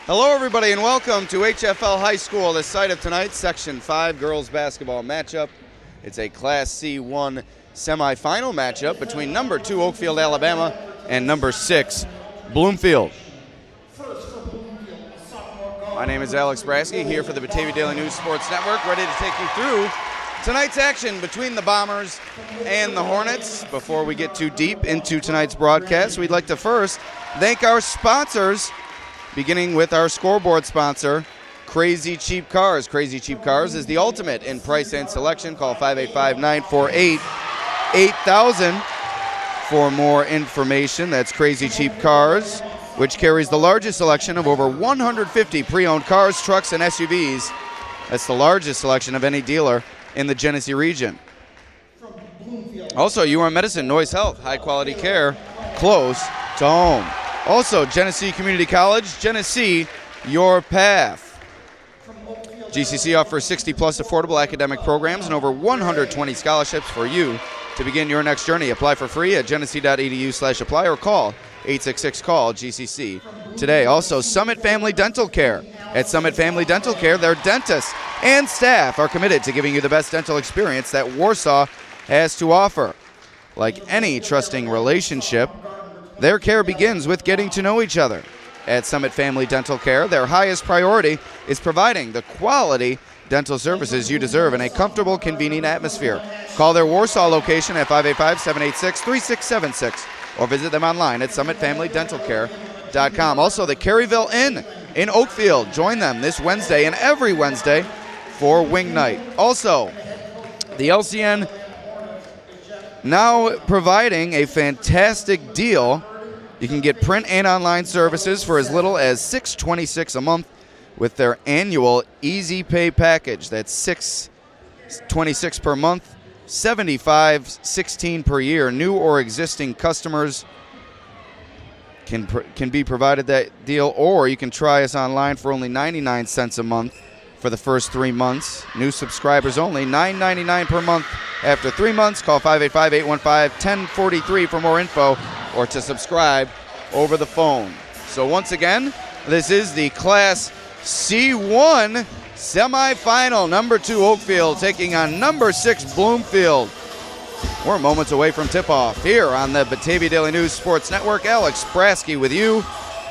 Hello, everybody, and welcome to HFL High School, the site of tonight's Section 5 girls basketball matchup. It's a Class C1 semifinal matchup between number 2 Oakfield-Alabama and number 6 Bloomfield. My name is Alex Brasky, here for the Batavia Daily News Sports Network, ready to take you through tonight's action between the Bombers and the Hornets. Before we get too deep into tonight's broadcast, we'd like to first thank our sponsors, beginning with our scoreboard sponsor, Crazy Cheap Cars. Crazy Cheap Cars is the ultimate in price and selection. Call 585-948-8000 for more information. That's Crazy Cheap Cars, which carries the largest selection of over 150 pre-owned cars, trucks, and SUVs. That's the largest selection of any dealer in the Genesee region. Also, UR Medicine, Noise Health, high-quality care, close to home. Also, Genesee Community College, Genesee, your path. GCC offers 60-plus affordable academic programs and over 120 scholarships for you to begin your next journey. Apply for free at genesee.edu/apply or call 866-CALL-GCC today. Also, Summit Family Dental Care. At Summit Family Dental Care, their dentists and staff are committed to giving you the best dental experience that Warsaw has to offer. Like any trusting relationship, their care begins with getting to know each other. At Summit Family Dental Care, their highest priority is providing the quality dental services you deserve in a comfortable, convenient atmosphere. Call their Warsaw location at 585-786-3676 or visit them online at summitfamilydentalcare.com. Also, the Caryville Inn in Oakfield. Join them this Wednesday and every Wednesday for Wing Night. Also, the LCN now providing a fantastic deal. You can get print and online services for as little as $6.26 a month with their annual Easy Pay package. That's $6.26 per month, $75.16 per year. New or existing customers can be provided that deal, or you can try us online for only 99 cents a month for the first 3 months. New subscribers only, $9.99 per month. After 3 months, call 585-815-1043 for more info or to subscribe over the phone. So once again, this is the Class C1 semifinal. Number 2 Oakfield taking on number 6 Bloomfield. We're moments away from tip-off here on the Batavia Daily News Sports Network. Alex Brasky with you,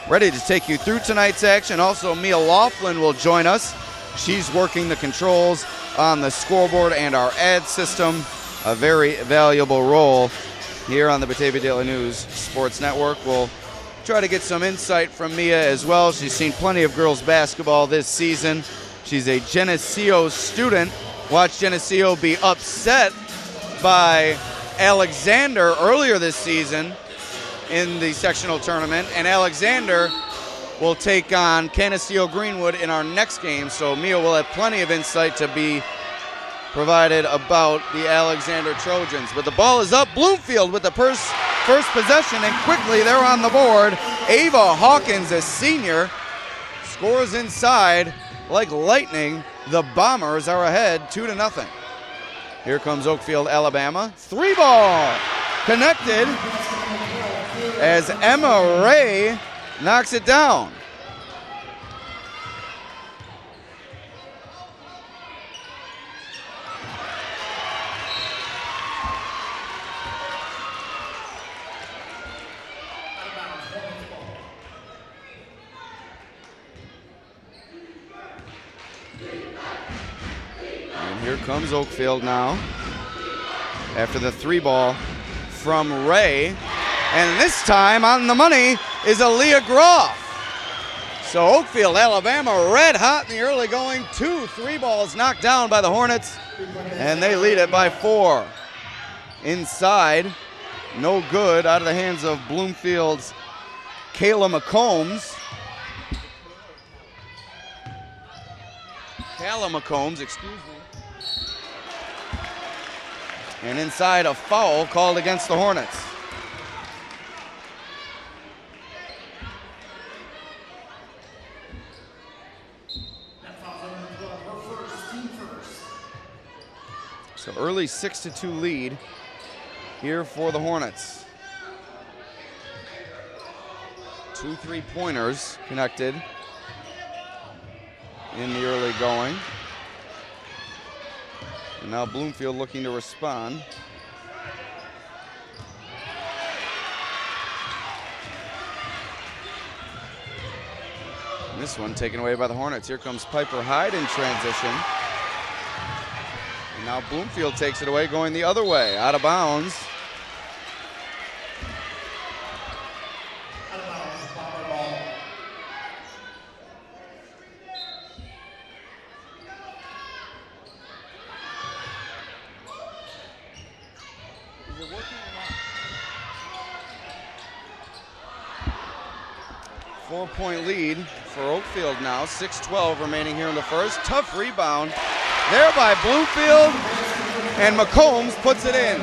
ready to take you through tonight's action. Also, Mia Laughlin will join us. She's working the controls on the scoreboard and our ad system, a very valuable role here on the Batavia Daily News Sports Network. We'll try to get some insight from Mia as well. She's seen plenty of girls basketball this season. She's a Geneseo student. Watched Geneseo be upset by Alexander earlier this season in the sectional tournament, and Alexander will take on Canisteo Greenwood in our next game, so Mia will have plenty of insight to be provided about the Alexander Trojans. But the ball is up. Bloomfield with the first possession, and quickly they're on the board. Ava Hawkins, a senior, scores inside like lightning. The Bombers are ahead 2-0. Here comes Oakfield-Alabama. 3-ball connected as Emma Ray knocks it down. And here comes Oakfield now after the 3-ball from Ray. And this time on the money is Aaliyah Groff. So Oakfield-Alabama red hot in the early going. 2 3-balls knocked down by the Hornets, and they lead it by 4. Inside, no good, out of the hands of Bloomfield's Kayla McCombs. Excuse me. And inside, a foul called against the Hornets. So early 6-2 lead here for the Hornets. 2 3-pointers connected in the early going. And now Bloomfield looking to respond. And this one taken away by the Hornets. Here comes Piper Hyde in transition. And now Bloomfield takes it away, going the other way, out of bounds. Bomber ball. Is it working or not? 4-point lead for Oakfield now. 6:12 remaining here in the first. Tough rebound there by Bloomfield, and McCombs puts it in.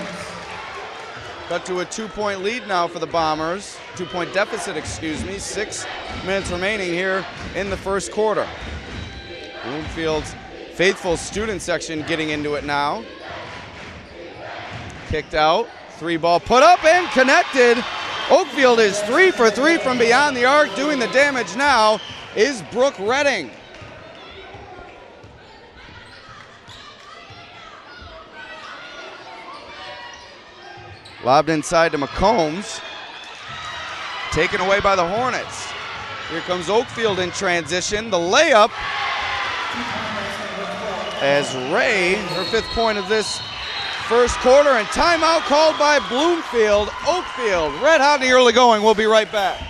Cut to a 2-point lead now for the Bombers. 2-point deficit, excuse me. 6 minutes remaining here in the first quarter. Bloomfield's faithful student section getting into it now. Kicked out, 3-ball put up and connected. Oakfield is 3 for 3 from beyond the arc. Doing the damage now is Brooke Redding. Lobbed inside to McCombs. Taken away by the Hornets. Here comes Oakfield in transition. The layup as Ray, her 5th point of this first quarter, and timeout called by Bloomfield. Oakfield red hot in the early going. We'll be right back.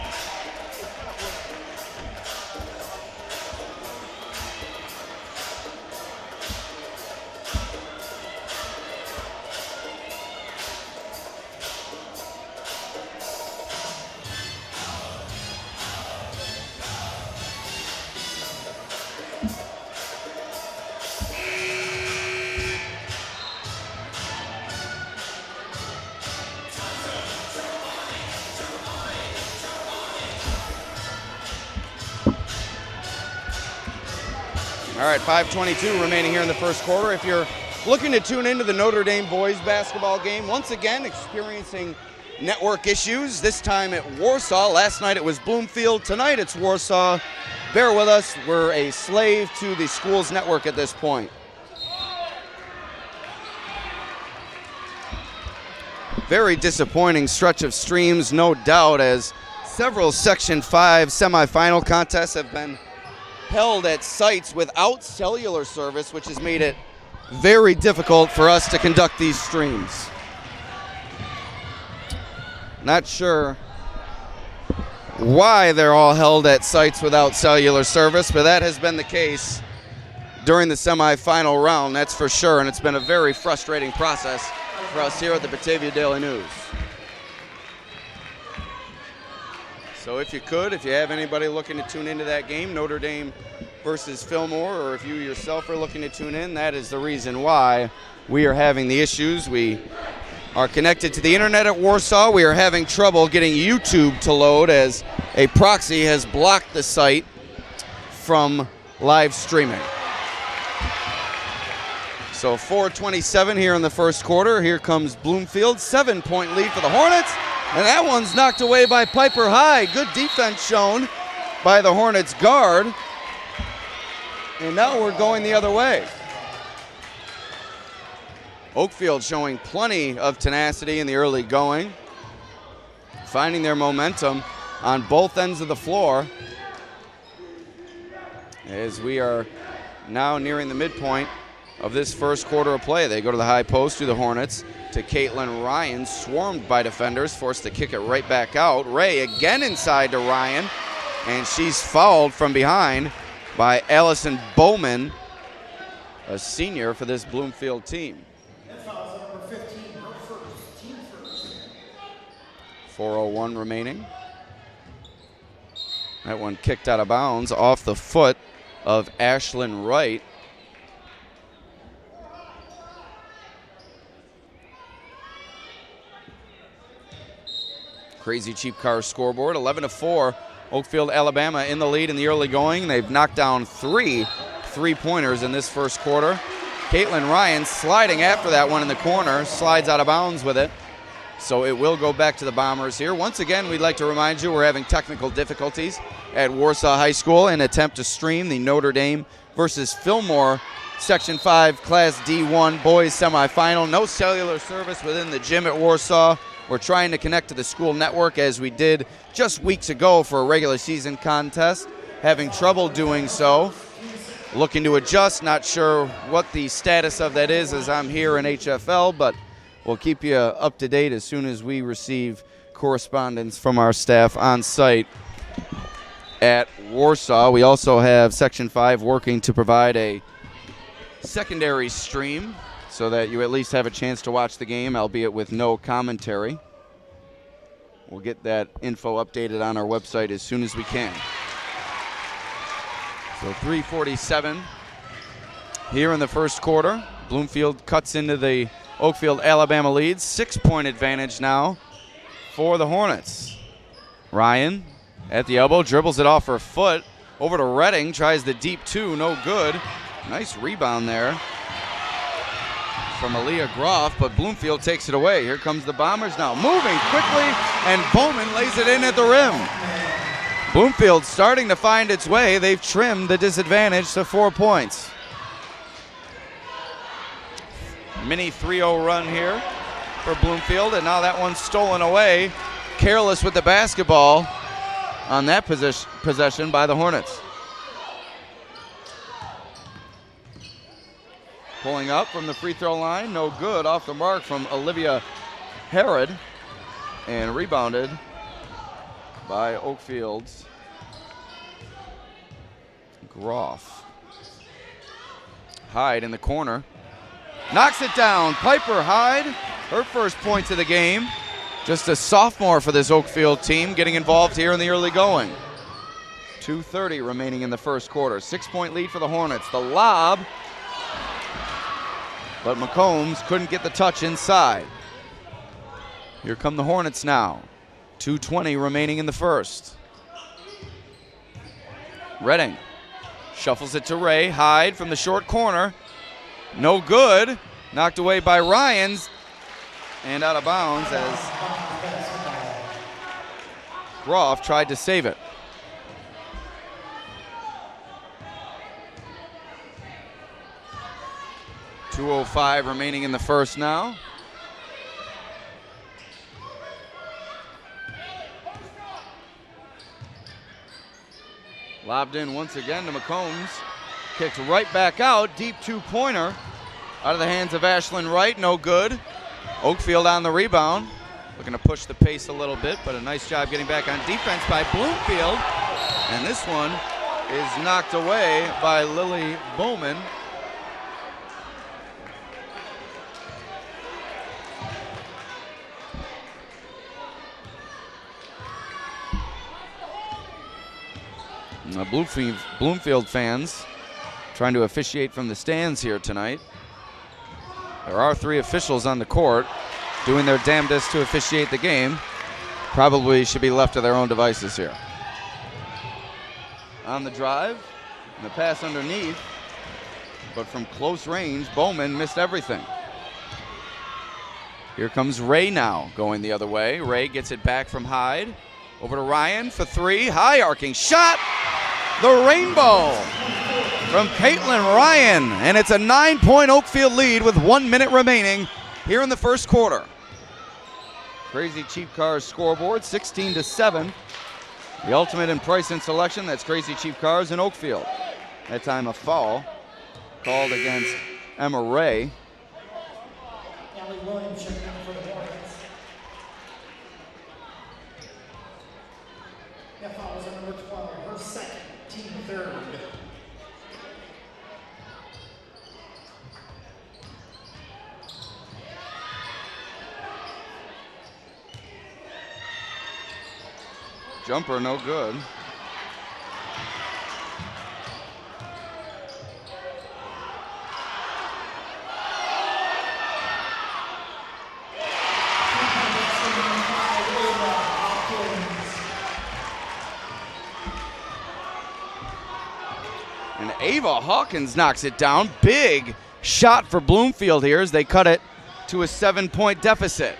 All right, 5:22 remaining here in the first quarter. If you're looking to tune into the Notre Dame boys basketball game, once again experiencing network issues, this time at Warsaw. Last night it was Bloomfield. Tonight it's Warsaw. Bear with us. We're a slave to the school's network at this point. Very disappointing stretch of streams, no doubt, as several Section 5 semifinal contests have been held at sites without cellular service, which has made it very difficult for us to conduct these streams. Not sure why they're all held at sites without cellular service, but that has been the case during the semifinal round, that's for sure, and it's been a very frustrating process for us here at the Batavia Daily News. So if you have anybody looking to tune into that game, Notre Dame versus Fillmore, or if you yourself are looking to tune in, that is the reason why we are having the issues. We are connected to the internet at Warsaw. We are having trouble getting YouTube to load as a proxy has blocked the site from live streaming. So 4:27 here in the first quarter. Here comes Bloomfield, 7-point lead for the Hornets. And that one's knocked away by Piper Hyde. Good defense shown by the Hornets guard. And now we're going the other way. Oakfield showing plenty of tenacity in the early going, finding their momentum on both ends of the floor. As we are now nearing the midpoint of this first quarter of play. They go to the high post to the Hornets, to Caitlin Ryan, swarmed by defenders, forced to kick it right back out. Ray again inside to Ryan, and she's fouled from behind by Allison Bowman, a senior for this Bloomfield team. That foul is number 15, her first, team first. 4:01 remaining. That one kicked out of bounds off the foot of Ashlyn Wright. Crazy Cheap Cars scoreboard, 11-4. Oakfield-Alabama in the lead in the early going. They've knocked down 3 3-pointers in this first quarter. Caitlin Ryan sliding after that one in the corner, slides out of bounds with it. So it will go back to the Bombers here. Once again, we'd like to remind you we're having technical difficulties at Warsaw High School in an attempt to stream the Notre Dame versus Fillmore Section 5 Class D1 boys semifinal. No cellular service within the gym at Warsaw. We're trying to connect to the school network as we did just weeks ago for a regular season contest. Having trouble doing so. Looking to adjust, not sure what the status of that is as I'm here in HFL, but we'll keep you up to date as soon as we receive correspondence from our staff on site at Warsaw. We also have Section 5 working to provide a secondary stream so that you at least have a chance to watch the game, albeit with no commentary. We'll get that info updated on our website as soon as we can. So 3:47 here in the first quarter. Bloomfield cuts into the Oakfield-Alabama lead. 6-point advantage now for the Hornets. Ryan at the elbow, dribbles it off her foot. Over to Redding, tries the deep two, no good. Nice rebound there from Aaliyah Groff, but Bloomfield takes it away. Here comes the Bombers now, moving quickly, and Bowman lays it in at the rim. Bloomfield starting to find its way. They've trimmed the disadvantage to 4 points. Mini 3-0 run here for Bloomfield, and now that one's stolen away. Careless with the basketball on that possession by the Hornets. Pulling up from the free throw line, no good, off the mark from Olivia Herod, and rebounded by Oakfield's Groff. Hyde in the corner. Knocks it down. Piper Hyde, her first points of the game. Just a sophomore for this Oakfield team, getting involved here in the early going. 2:30 remaining in the first quarter. 6-point lead for the Hornets. The lob, but McCombs couldn't get the touch inside. Here come the Hornets now. 2:20 remaining in the first. Redding shuffles it to Ray. Hyde from the short corner. No good. Knocked away by Ryans and out of bounds as Groff tried to save it. .205 remaining in the first now. Lobbed in once again to McCombs. Kicked right back out. Deep two-pointer out of the hands of Ashlyn Wright. No good. Oakfield on the rebound. Looking to push the pace a little bit, but a nice job getting back on defense by Bloomfield. And this one is knocked away by Lily Bowman. Bloomfield fans trying to officiate from the stands here tonight. There are 3 officials on the court doing their damnedest to officiate the game. Probably should be left to their own devices here. On the drive, and the pass underneath, but from close range, Bowman missed everything. Here comes Ray now, going the other way. Ray gets it back from Hyde. Over to Ryan for 3, high arcing shot. The rainbow from Caitlin Ryan, and it's a 9-point Oakfield lead with 1 minute remaining here in the first quarter. Crazy Cheap Cars scoreboard, 16-7. The ultimate in price and selection, that's Crazy Cheap Cars in Oakfield. That time a foul called against Emma Ray. Allie Williams checking in for the Hornets. That foul was on number 12, her second, team third. Jumper no good. And Ava Hawkins knocks it down. Big shot for Bloomfield here as they cut it to a 7-point deficit.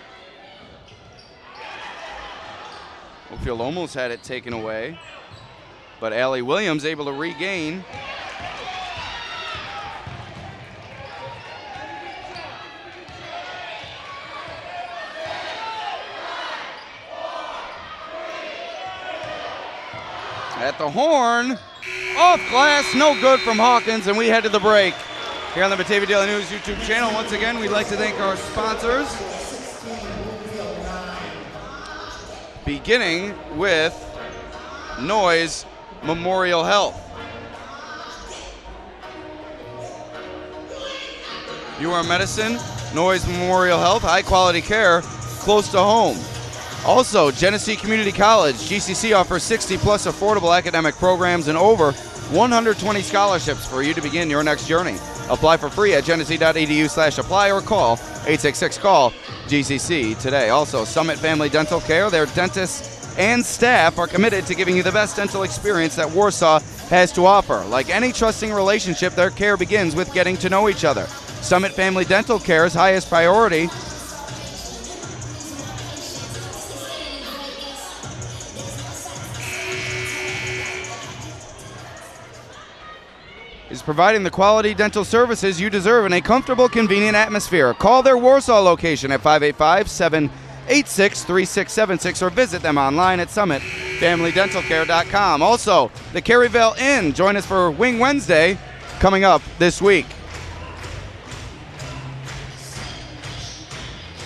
Oakfield almost had it taken away, but Allie Williams able to regain. At the horn, off glass, no good from Hawkins, and we head to the break. Here on the Batavia Daily News YouTube channel, once again, we'd like to thank our sponsors. Beginning with Noyes Memorial Health. UR Medicine, Noyes Memorial Health, high quality care, close to home. Also, Genesee Community College, GCC offers 60 plus affordable academic programs and over 120 scholarships for you to begin your next journey. Apply for free at genesee.edu/apply or call 866-CALL-GCC today. Also, Summit Family Dental Care, their dentists and staff are committed to giving you the best dental experience that Warsaw has to offer. Like any trusting relationship, their care begins with getting to know each other. Summit Family Dental Care's highest priority is providing the quality dental services you deserve in a comfortable, convenient atmosphere. Call their Warsaw location at 585-786-3676 or visit them online at summitfamilydentalcare.com. Also, the Caryville Inn. Join us for Wing Wednesday coming up this week.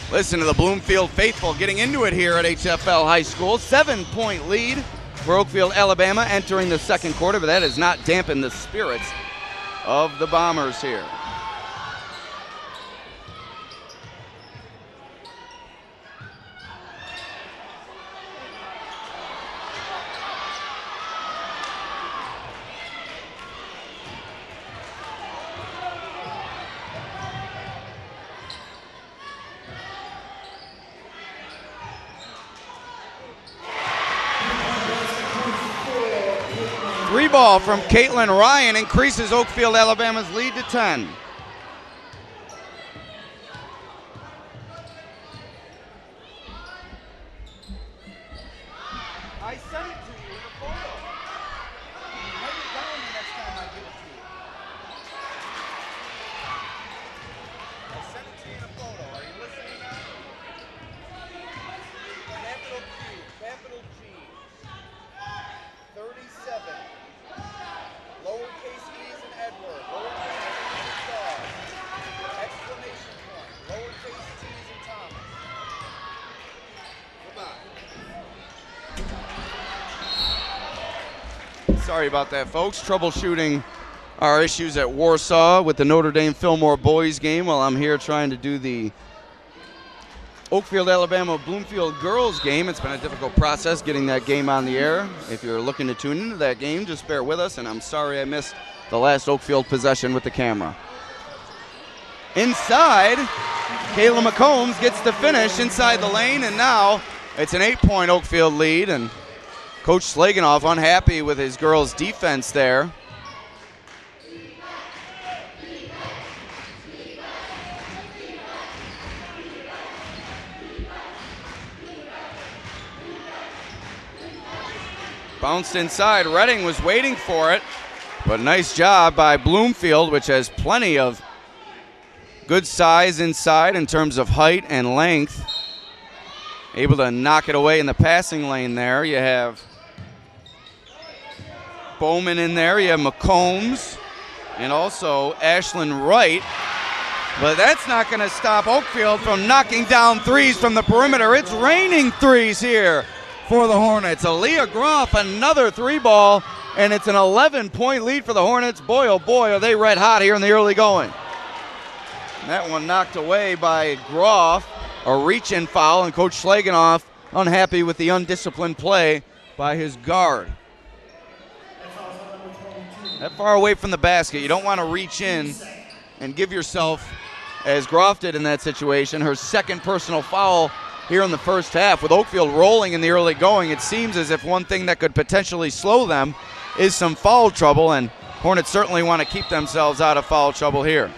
Listen to the Bloomfield faithful getting into it here at HFL High School. 7-point lead for Oakfield-Alabama entering the second quarter, but that has not dampened the spirits of the Bombers here. Three ball from Caitlin Ryan increases Oakfield-Alabama's lead to 10. I sent it to you in a photo. Write it down the next time I give it to you. I sent it to you in a photo. Are you listening now? Capital Q, capital G, 37. Lowercase e is in Edward, lowercase t is in dog, exclamation point, lowercase t is in Thomas. Goodbye. Sorry about that, folks. Troubleshooting our issues at Warsaw with the Notre Dame Fillmore boys game while I'm here trying to do the Oakfield-Alabama Bloomfield girls game. It's been a difficult process getting that game on the air. If you're looking to tune into that game, just bear with us, and I'm sorry I missed the last Oakfield possession with the camera. Inside, Kayla McCombs gets the finish inside the lane, and now it's an 8-point Oakfield lead, and Coach Slaganoff unhappy with his girls' defense there. Bounced inside. Redding was waiting for it, but nice job by Bloomfield, which has plenty of good size inside in terms of height and length. Able to knock it away in the passing lane there. You have Bowman in there. You have McCombs and also Ashlyn Wright. But that's not going to stop Oakfield from knocking down threes from the perimeter. It's raining threes here for the Hornets. Aaliyah Groff, another three ball, and it's an 11-point lead for the Hornets. Boy, oh boy, are they red hot here in the early going. And that one knocked away by Groff, a reach-in foul, and Coach Slaganoff unhappy with the undisciplined play by his guard. That far away from the basket, you don't want to reach in and give yourself, as Groff did in that situation, her second personal foul here in the first half. With Oakfield rolling in the early going, it seems as if one thing that could potentially slow them is some foul trouble, and Hornets certainly want to keep themselves out of foul trouble here.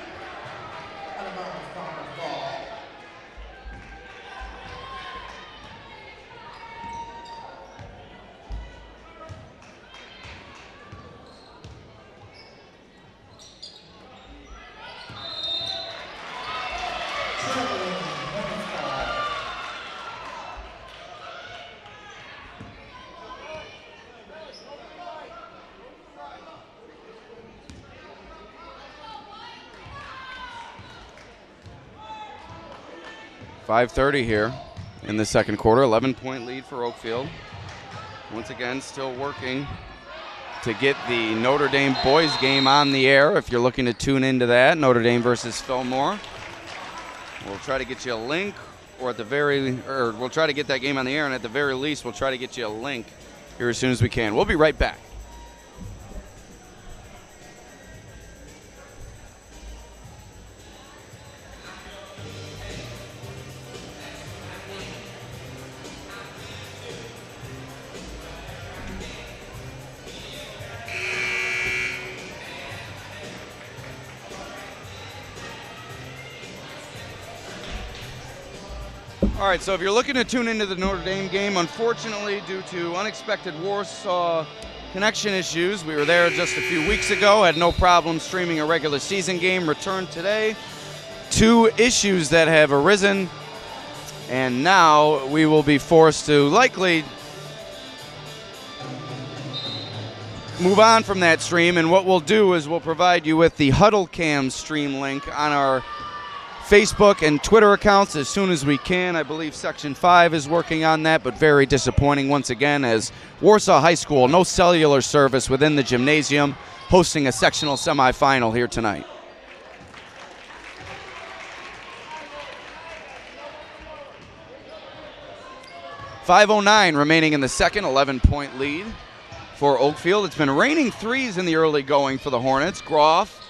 5:30 here in the second quarter. 11-point lead for Oakfield. Once again, still working to get the Notre Dame boys game on the air. If you're looking to tune into that, Notre Dame versus Fillmore. We'll try to get you a link, or we'll try to get that game on the air, and at the very least, we'll try to get you a link here as soon as we can. We'll be right back. All right, so if you're looking to tune into the Notre Dame game, unfortunately, due to unexpected Warsaw connection issues, we were there just a few weeks ago, had no problem streaming a regular season game, returned today. 2 issues that have arisen, and now we will be forced to likely move on from that stream, and what we'll do is we'll provide you with the Huddle Cam stream link on our Facebook and Twitter accounts as soon as we can. I believe Section 5 is working on that, but very disappointing once again as Warsaw High School, no cellular service within the gymnasium, hosting a sectional semifinal here tonight. .509 remaining in the second, 11-point lead for Oakfield. It's been raining threes in the early going for the Hornets. Groff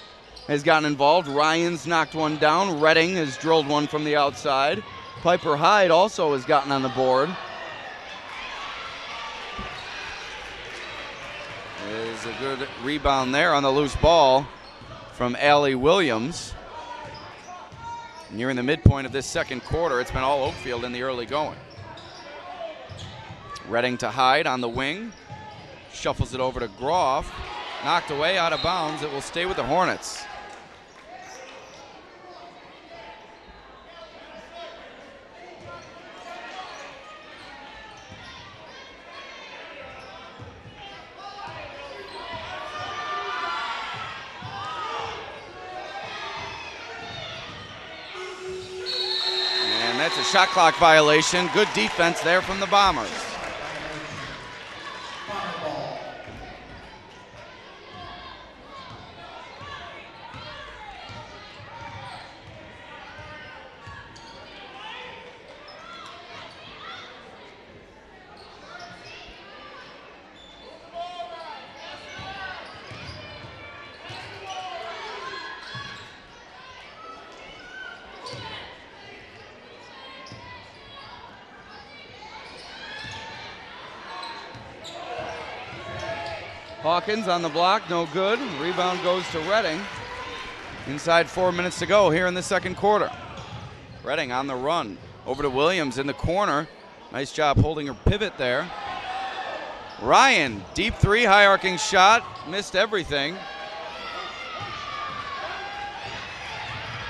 has gotten involved. Ryan's knocked one down. Redding has drilled one from the outside. Piper Hyde also has gotten on the board. There's a good rebound there on the loose ball from Allie Williams. Nearing the midpoint of this second quarter, it's been all Oakfield in the early going. Redding to Hyde on the wing. Shuffles it over to Groff. Knocked away, out of bounds. It will stay with the Hornets. That's a shot clock violation. Good defense there from the Bombers. Hawkins on the block, no good. Rebound goes to Redding. Inside 4 minutes to go here in the second quarter. Redding on the run. Over to Williams in the corner. Nice job holding her pivot there. Ryan, deep three, high arcing shot. Missed everything.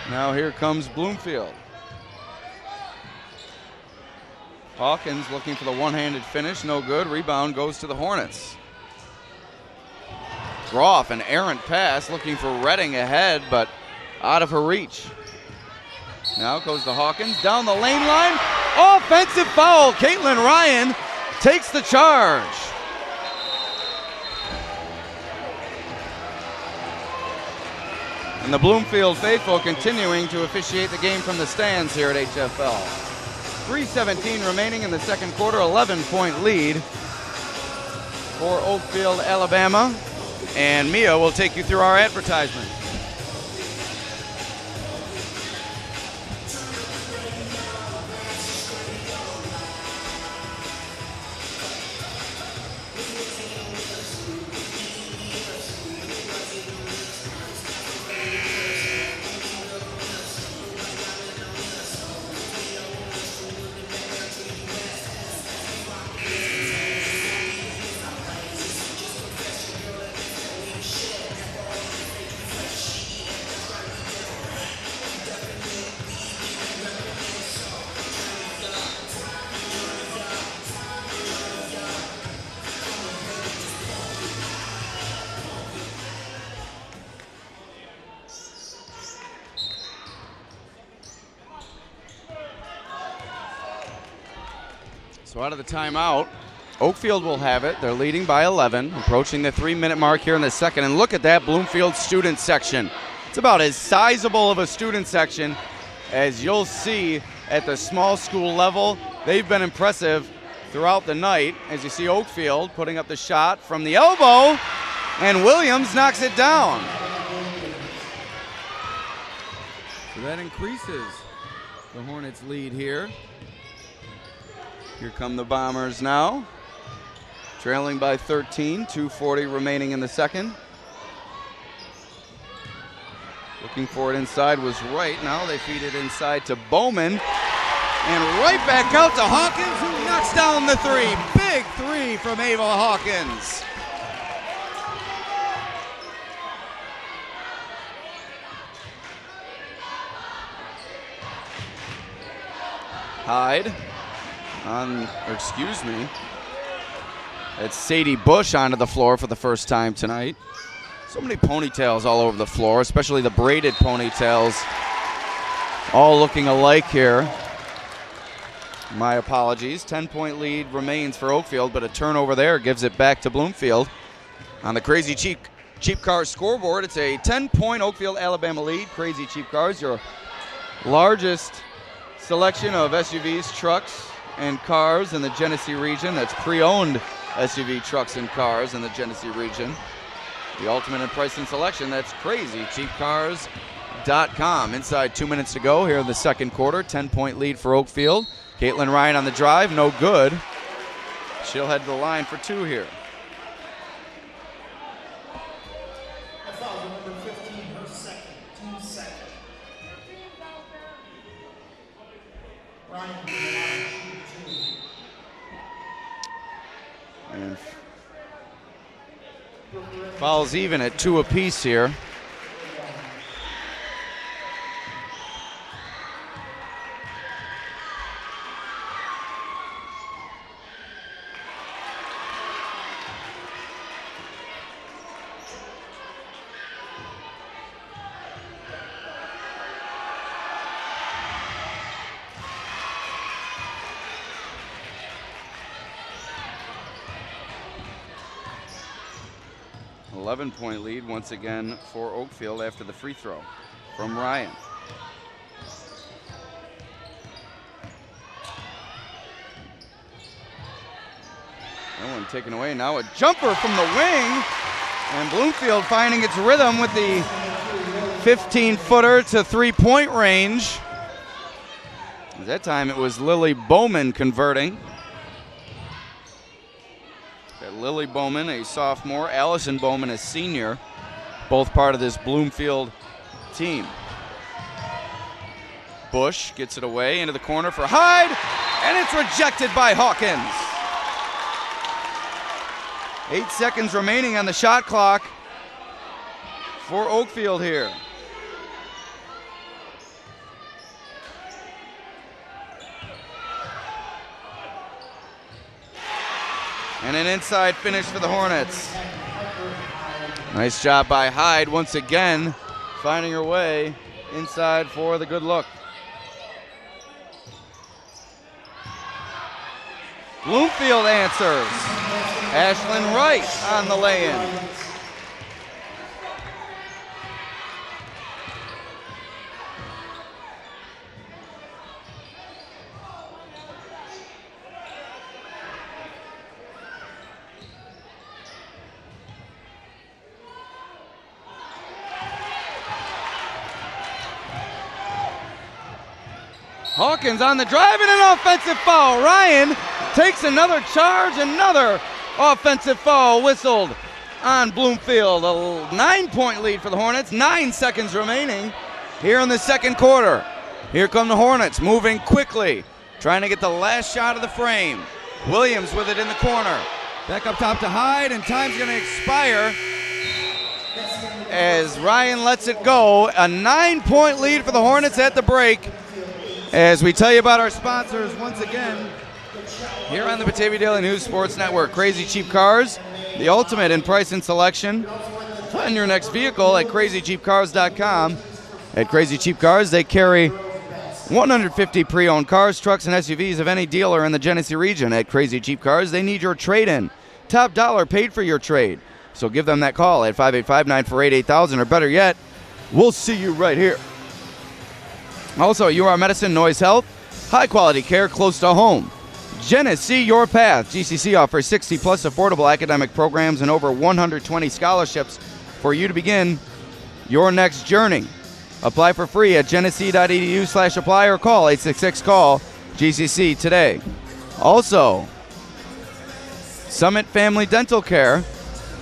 Now here comes Bloomfield. Hawkins looking for the one-handed finish, no good. Rebound goes to the Hornets. Groff, an errant pass, looking for Redding ahead, but out of her reach. Now goes to Hawkins, down the lane line. Offensive foul. Caitlin Ryan takes the charge. And the Bloomfield faithful continuing to officiate the game from the stands here at HFL. 3:17 remaining in the second quarter, 11-point lead for Oakfield-Alabama. And Mia will take you through our advertisement. So out of the timeout, Oakfield will have it. They're leading by 11, approaching the 3-minute mark here in the second. And look at that Bloomfield student section. It's about as sizable of a student section as you'll see at the small school level. They've been impressive throughout the night. As you see Oakfield putting up the shot from the elbow, and Williams knocks it down. So that increases the Hornets' lead here. Here come the Bombers now, trailing by 13, 2:40 remaining in the second. Looking for it inside was right. Now they feed it inside to Bowman. And right back out to Hawkins, who knocks down the three. Big three from Ava Hawkins. Hyde it's Sadie Bush onto the floor for the first time tonight. So many ponytails all over the floor, especially the braided ponytails, all looking alike here. My apologies. 10-point lead remains for Oakfield, but a turnover there gives it back to Bloomfield. On the Crazy Cheap Cars scoreboard, it's a 10-point Oakfield-Alabama lead. Crazy Cheap Cars, your largest selection of SUVs, trucks, and cars in the Genesee region. That's pre-owned SUV trucks and cars in the Genesee region. The ultimate in price and selection, that's crazycheapcars.com. Inside 2 minutes to go here in the second quarter. 10-point lead for Oakfield. Caitlin Ryan on the drive, no good. She'll head to the line for two here. That foul on number 15, her second, team second. Ryan, And fouls even at 2 apiece here. An 11-point lead once again for Oakfield after the free throw from Ryan. That one taken away. Now a jumper from the wing. And Bloomfield finding its rhythm with the 15-footer to three-point range. At that time it was Lily Bowman converting. Got Lily Bowman, a sophomore, Allison Bowman, a senior, both part of this Bloomfield team. Bush gets it away into the corner for Hyde, and it's rejected by Hawkins. 8 seconds remaining on the shot clock for Oakfield here. And an inside finish for the Hornets. Nice job by Hyde once again, finding her way inside for the good look. Bloomfield answers. Ashlyn Wright on the lay-in. Hawkins on the drive and an offensive foul. Ryan takes another charge, another offensive foul whistled on Bloomfield. A 9-point lead for the Hornets, 9 seconds remaining here in the second quarter. Here come the Hornets moving quickly, trying to get the last shot of the frame. Williams with it in the corner. Back up top to Hyde, and time's going to expire as Ryan lets it go. A 9-point lead for the Hornets at the break. As we tell you about our sponsors once again here on the Batavia Daily News Sports Network. Crazy Cheap Cars, the ultimate in price and selection. Find your next vehicle at crazycheapcars.com. At Crazy Cheap Cars, they carry 150 pre-owned cars, trucks, and SUVs of any dealer in the Genesee region. At Crazy Cheap Cars, they need your trade-in. Top dollar paid for your trade. So give them that call at 585-948-8000, or better yet, we'll see you right here. Also, UR Medicine, Noise Health, high-quality care close to home. Genesee Your Path. GCC offers 60-plus affordable academic programs and over 120 scholarships for you to begin your next journey. Apply for free at genesee.edu/apply or call 866-CALL-GCC today. Also, Summit Family Dental Care.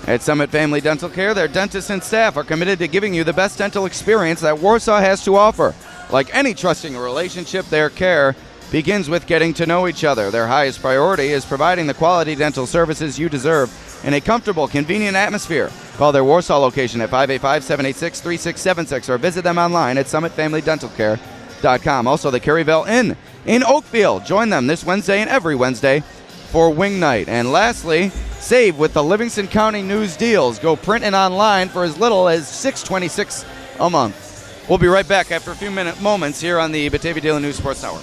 At Summit Family Dental Care, their dentists and staff are committed to giving you the best dental experience that Warsaw has to offer. Like any trusting relationship, their care begins with getting to know each other. Their highest priority is providing the quality dental services you deserve in a comfortable, convenient atmosphere. Call their Warsaw location at 585-786-3676 or visit them online at summitfamilydentalcare.com. Also, the Caryville Inn in Oakfield. Join them this Wednesday and every Wednesday for Wing Night. And lastly, save with the Livingston County News deals. Go print and online for as little as $6.26 a month. We'll be right back after a few moments here on the Batavia Daily News Sports Network.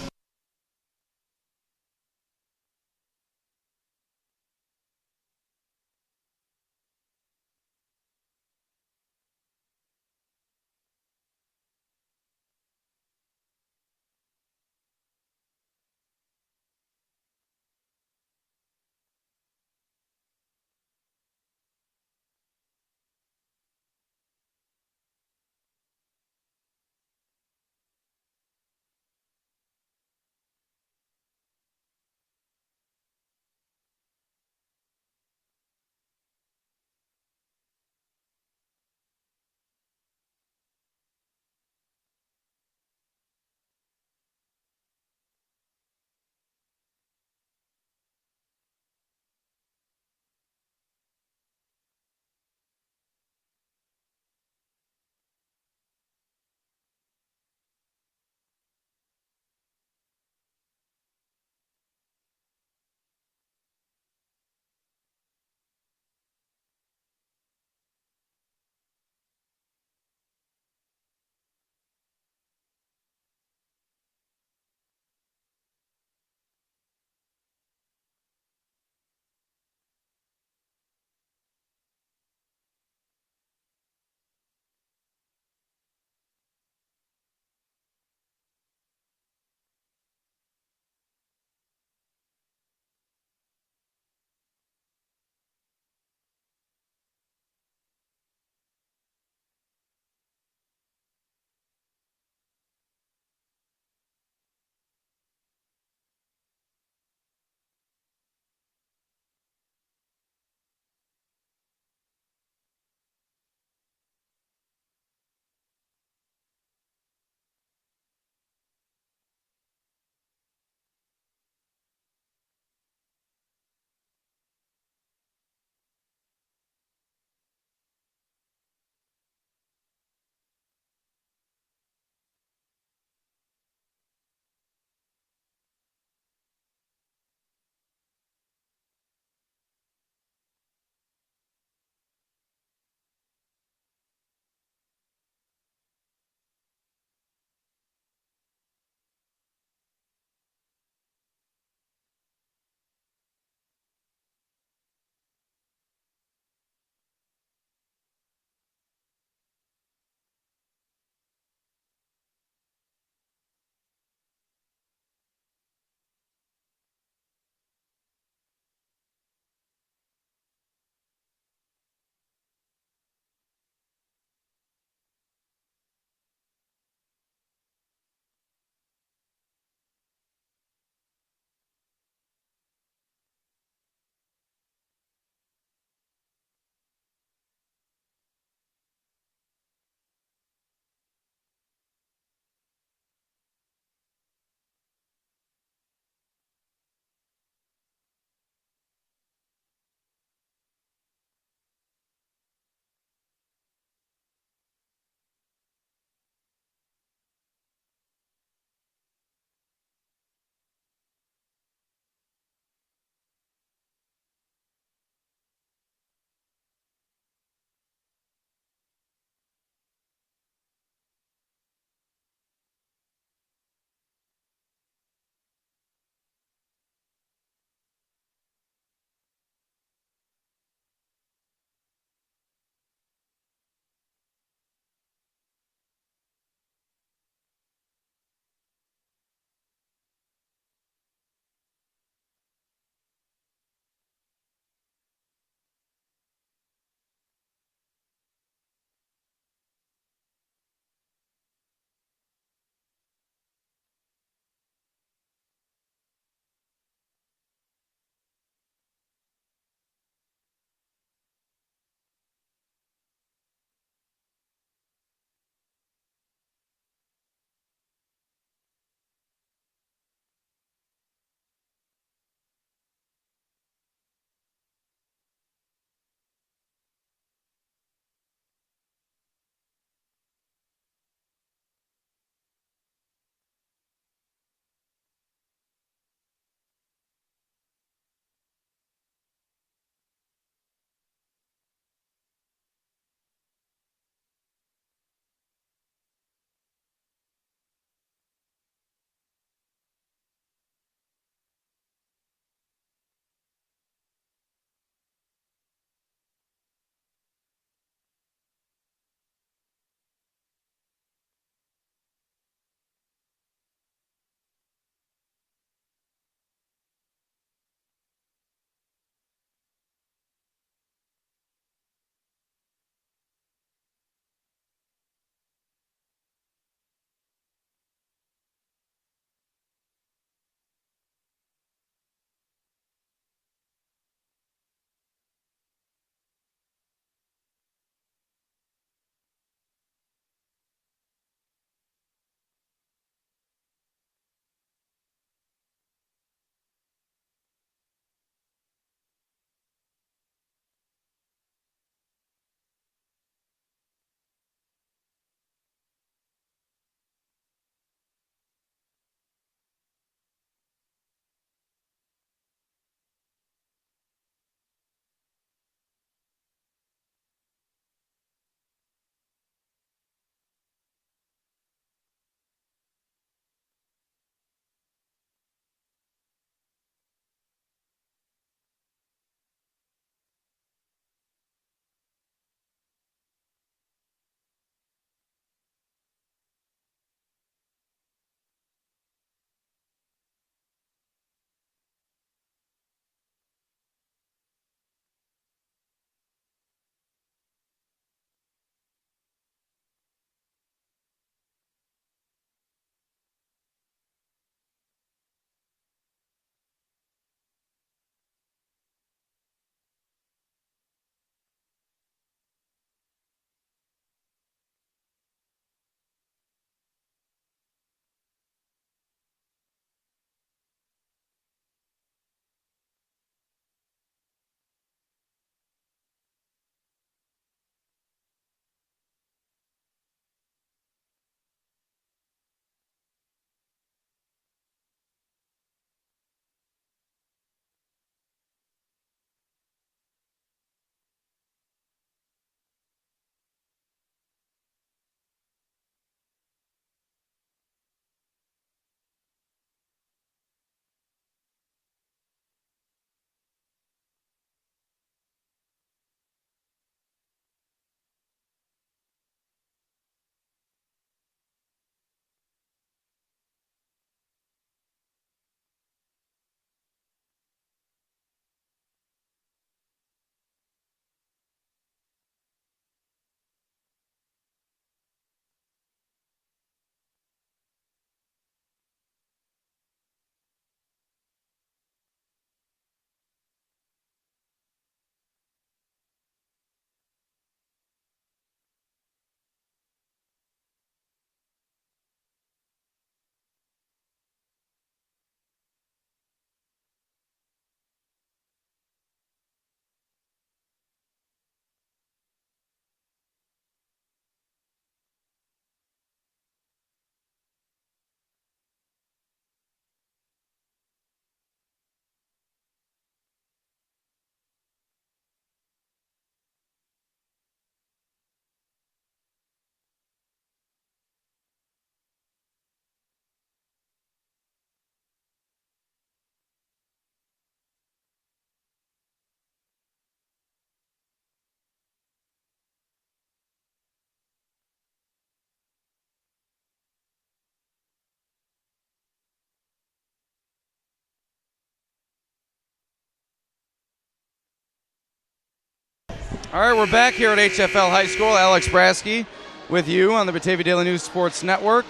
All right, we're back here at HFL High School. Alex Brasky with you on the Batavia Daily News Sports Network.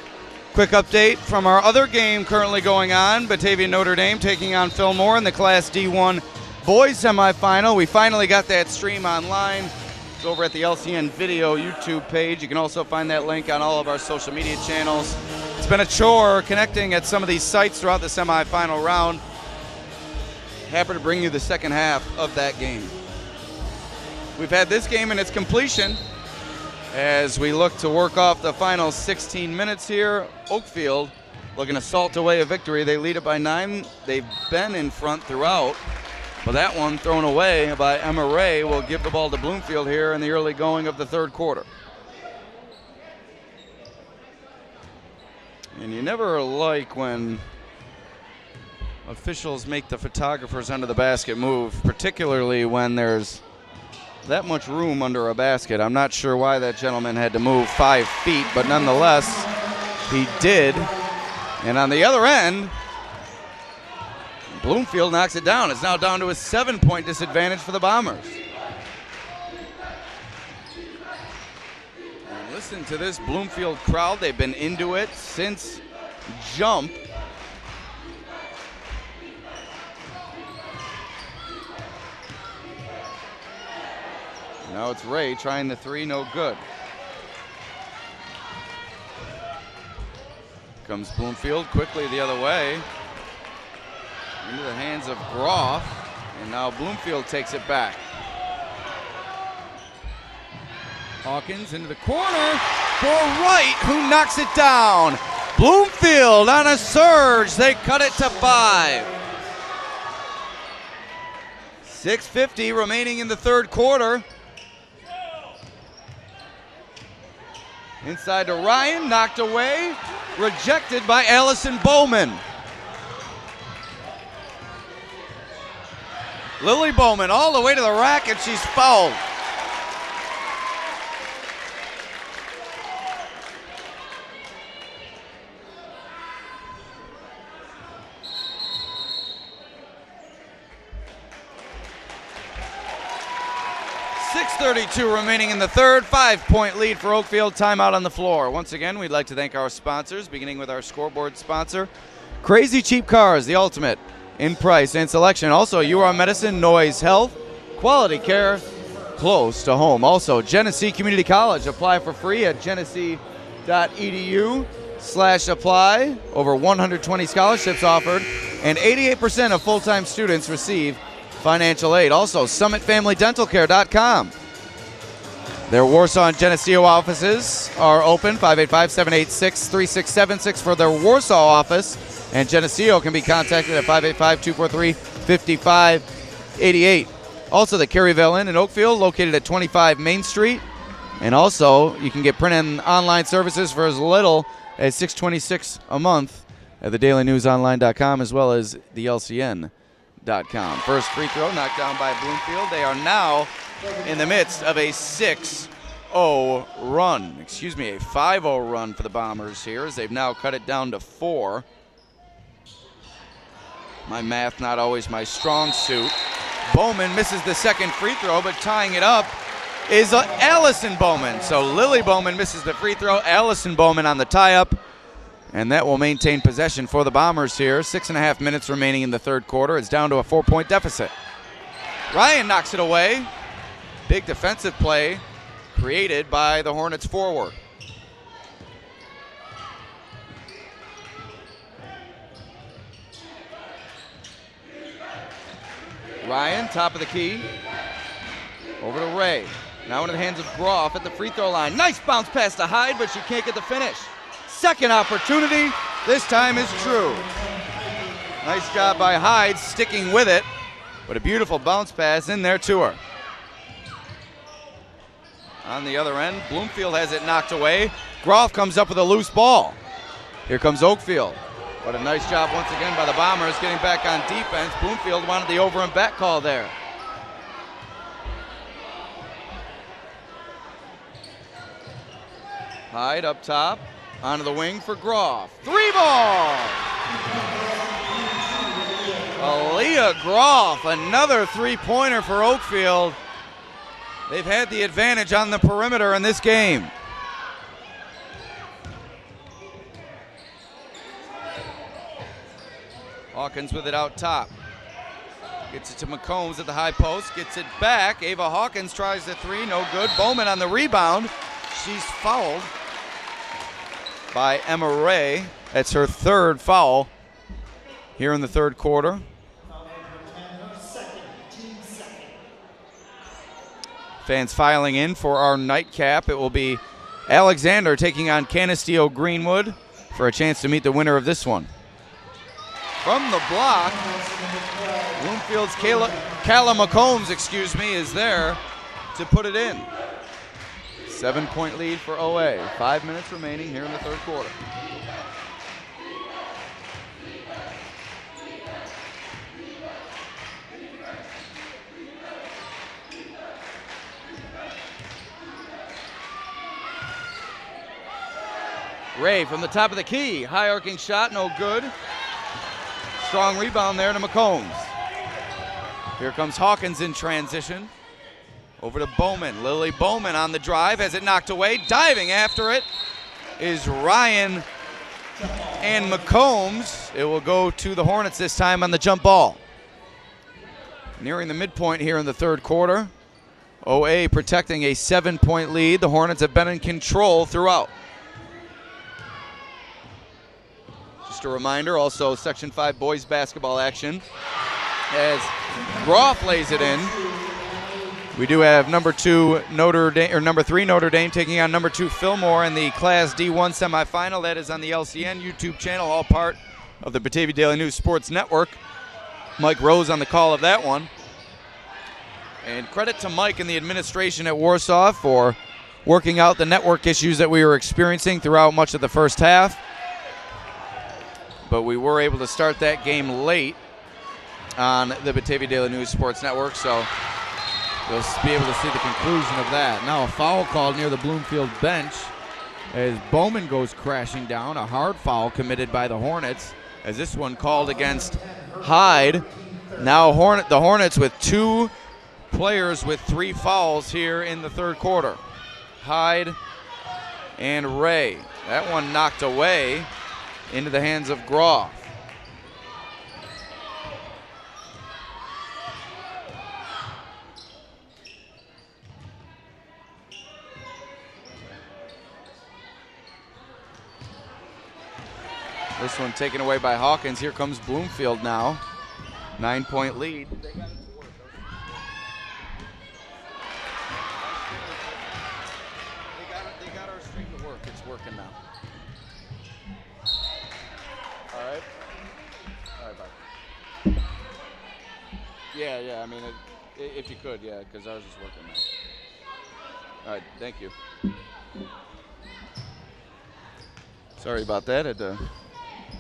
Quick update from our other game currently going on. Batavia Notre Dame taking on Fillmore in the Class D1 boys semifinal. We finally got that stream online. It's over at the LCN Video YouTube page. You can also find that link on all of our social media channels. It's been a chore connecting at some of these sites throughout the semifinal round. Happy to bring you the second half of that game. We've had this game in its completion as we look to work off the final 16 minutes here. Oakfield looking to salt away a victory. They lead it by 9. They've been in front throughout, but that one thrown away by Emma Ray will give the ball to Bloomfield here in the early going of the third quarter. And you never like when officials make the photographers under the basket move, particularly when there's that much room under a basket. I'm not sure why that gentleman had to move 5 feet, but nonetheless, he did. And on the other end, Bloomfield knocks it down. It's now down to a 7-point disadvantage for the Bombers. And listen to this Bloomfield crowd. They've been into it since jump. Now it's Ray trying the 3, no good. Comes Bloomfield quickly the other way. Into the hands of Groff, and now Bloomfield takes it back. Hawkins into the corner for Wright, who knocks it down. Bloomfield on a surge, they cut it to 5. 6:50 remaining in the third quarter. Inside to Ryan, knocked away, rejected by Allison Bowman. Lily Bowman all the way to the rack, and she's fouled. .32 remaining in the third. 5-point lead for Oakfield. Timeout on the floor. Once again, we'd like to thank our sponsors, beginning with our scoreboard sponsor, Crazy Cheap Cars, the ultimate in price and selection. Also, UR Medicine, Noise Health, quality care close to home. Also, Genesee Community College. Apply for free at genesee.edu/apply. Over 120 scholarships offered, and 88% of full-time students receive financial aid. Also, SummitFamilyDentalCare.com. Their Warsaw and Geneseo offices are open, 585-786-3676 for their Warsaw office, and Geneseo can be contacted at 585-243-5588. Also, the Caryville Inn in Oakfield, located at 25 Main Street. And also, you can get print and online services for as little as $6.26 a month at thedailynewsonline.com, as well as the LCN.com. First free throw knocked down by Bloomfield. They are now in the midst of a 6-0 run. A 5-0 run for the Bombers here, as they've now cut it down to 4. My math not always my strong suit. Bowman misses the second free throw, but tying it up is Allison Bowman. So Lily Bowman misses the free throw. Allison Bowman on the tie-up, and that will maintain possession for the Bombers here. 6.5 minutes remaining in the third quarter. It's down to a 4-point deficit. Ryan knocks it away. Big defensive play created by the Hornets forward. Ryan, top of the key. Over to Ray. Now into the hands of Groff at the free throw line. Nice bounce pass to Hyde, but she can't get the finish. Second opportunity. This time is true. Nice job by Hyde sticking with it, but a beautiful bounce pass in there to her. On the other end, Bloomfield has it knocked away. Groff comes up with a loose ball. Here comes Oakfield. But a nice job once again by the Bombers getting back on defense. Bloomfield wanted the over and back call there. Hyde up top, onto the wing for Groff. 3-ball! Aaliyah Groff, another three-pointer for Oakfield. They've had the advantage on the perimeter in this game. Hawkins with it out top. Gets it to McCombs at the high post. Gets it back. Ava Hawkins tries the three. No good. Bowman on the rebound. She's fouled by Emma Ray. That's her third foul here in the third quarter. Fans filing in for our nightcap. It will be Alexander taking on Canisteo Greenwood for a chance to meet the winner of this one. From the block, Bloomfield's Calla McCombs, is there to put it in. 7-point lead for OA. 5 minutes remaining here in the third quarter. Ray from the top of the key. High arcing shot, no good. Strong rebound there to McCombs. Here comes Hawkins in transition. Over to Bowman. Lily Bowman on the drive, has it knocked away. Diving after it is Ryan and McCombs. It will go to the Hornets this time on the jump ball. Nearing the midpoint here in the third quarter. OA protecting a 7-point lead. The Hornets have been in control throughout. Just a reminder, also Section 5 boys basketball action as Groff lays it in. We do have number 3 Notre Dame taking on number 2 Fillmore in the Class D1 semifinal. That is on the LCN YouTube channel, all part of the Batavia Daily News Sports Network. Mike Rose on the call of that one. And credit to Mike and the administration at Warsaw for working out the network issues that we were experiencing throughout much of the first half. But we were able to start that game late on the Batavia Daily News Sports Network, so you'll be able to see the conclusion of that. Now a foul called near the Bloomfield bench as Bowman goes crashing down. A hard foul committed by the Hornets as this one called against Hyde. Now the Hornets with 2 players with 3 fouls here in the third quarter. Hyde and Ray. That one knocked away into the hands of Groff. This one taken away by Hawkins. Here comes Bloomfield now. 9-point lead. They got our stream to work. It's working now. All right, bye. Yeah, I mean, if you could, yeah, because ours is working now. All right, thank you. Sorry about that. I had to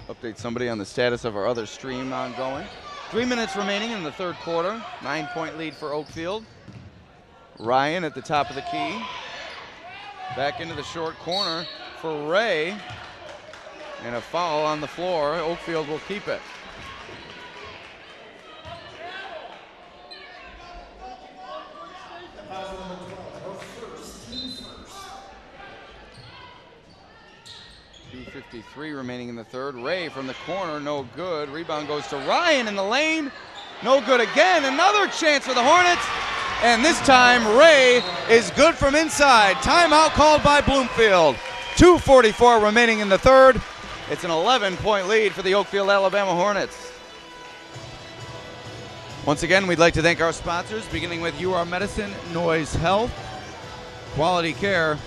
update somebody on the status of our other stream ongoing. 3 minutes remaining in the third quarter. 9-point lead for Oakfield. Ryan at the top of the key. Back into the short corner for Ray. And a foul on the floor. Oakfield will keep it. .253 remaining in the third. Ray from the corner, no good. Rebound goes to Ryan in the lane. No good again. Another chance for the Hornets. And this time Ray is good from inside. Timeout called by Bloomfield. 2:44 remaining in the third. It's an 11-point lead for the Oakfield-Alabama Hornets. Once again, we'd like to thank our sponsors, beginning with UR Medicine, Noise Health, quality care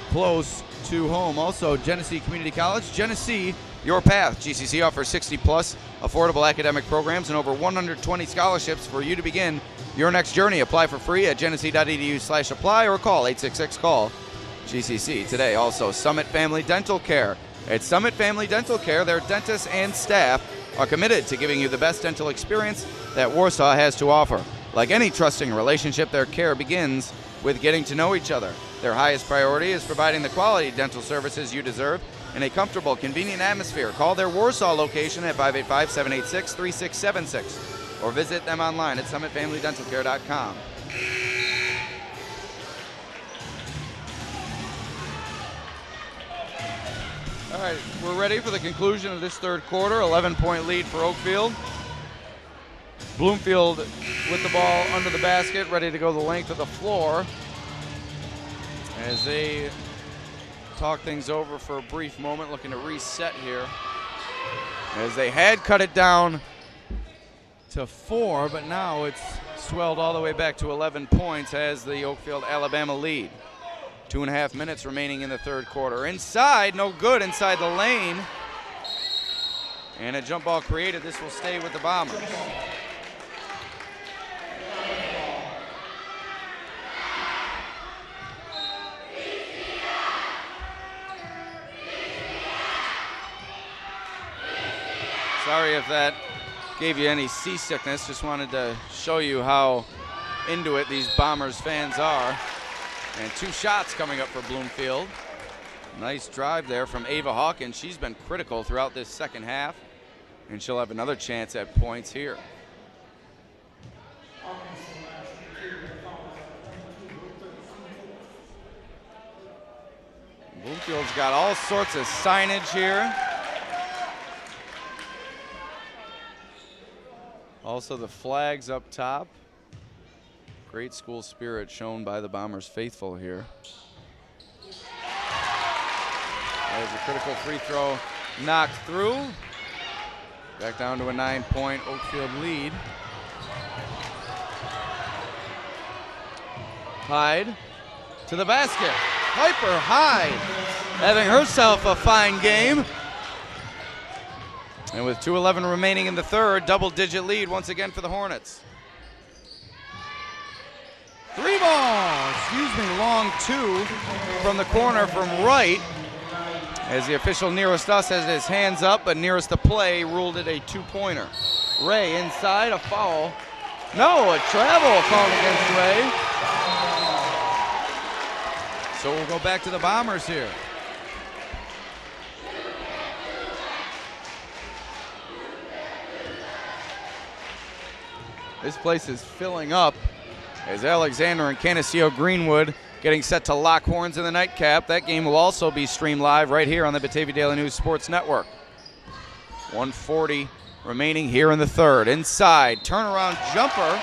close to home. Also, Genesee Community College, Genesee, your path. GCC offers 60-plus affordable academic programs and over 120 scholarships for you to begin your next journey. Apply for free at genesee.edu/apply or call 866-CALL-GCC today. Also, Summit Family Dental Care. At Summit Family Dental Care, their dentists and staff are committed to giving you the best dental experience that Warsaw has to offer. Like any trusting relationship, their care begins with getting to know each other. Their highest priority is providing the quality dental services you deserve in a comfortable, convenient atmosphere. Call their Warsaw location at 585-786-3676 or visit them online at summitfamilydentalcare.com. All right, we're ready for the conclusion of this third quarter. 11-point lead for Oakfield. Bloomfield with the ball under the basket, ready to go the length of the floor as they talk things over for a brief moment, looking to reset here. As they had cut it down to 4, but now it's swelled all the way back to 11 points as the Oakfield-Alabama lead. 2.5 minutes remaining in the third quarter. Inside, no good inside the lane. And a jump ball created. This will stay with the Bombers. Sorry if that gave you any seasickness. Just wanted to show you how into it these Bombers fans are. And 2 shots coming up for Bloomfield. Nice drive there from Ava Hawkins. She's been critical throughout this second half, and she'll have another chance at points here. Bloomfield's got all sorts of signage here. Also the flags up top. Great school spirit shown by the Bombers faithful here. There's a critical free throw knocked through. Back down to a 9-point Oakfield lead. Hyde to the basket. Piper Hyde having herself a fine game. And with 2:11 remaining in the third, double-digit lead once again for the Hornets. 3 ball, long 2 from the corner from right. As the official nearest us has his hands up, but nearest the play ruled it a 2-pointer. Ray inside, a foul. No, a travel called against Ray. So we'll go back to the Bombers here. This place is filling up as Alexander and Canisius Greenwood getting set to lock horns in the nightcap. That game will also be streamed live right here on the Batavia Daily News Sports Network. 1:40 remaining here in the third. Inside, turnaround jumper.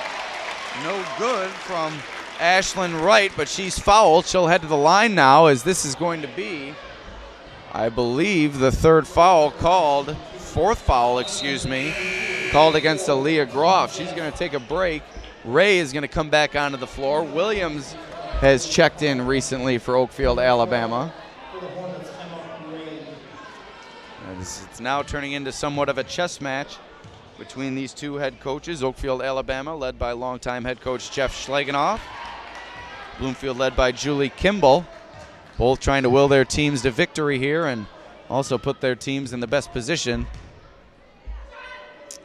No good from Ashlyn Wright, but she's fouled. She'll head to the line now as this is going to be, I believe, the fourth foul called against Aaliyah Groff. She's going to take a break. Ray is going to come back onto the floor. Williams has checked in recently for Oakfield-Alabama. It's now turning into somewhat of a chess match between these two head coaches. Oakfield-Alabama led by longtime head coach Jeff Schlegenoff. Bloomfield led by Julie Kimball. Both trying to will their teams to victory here and also put their teams in the best position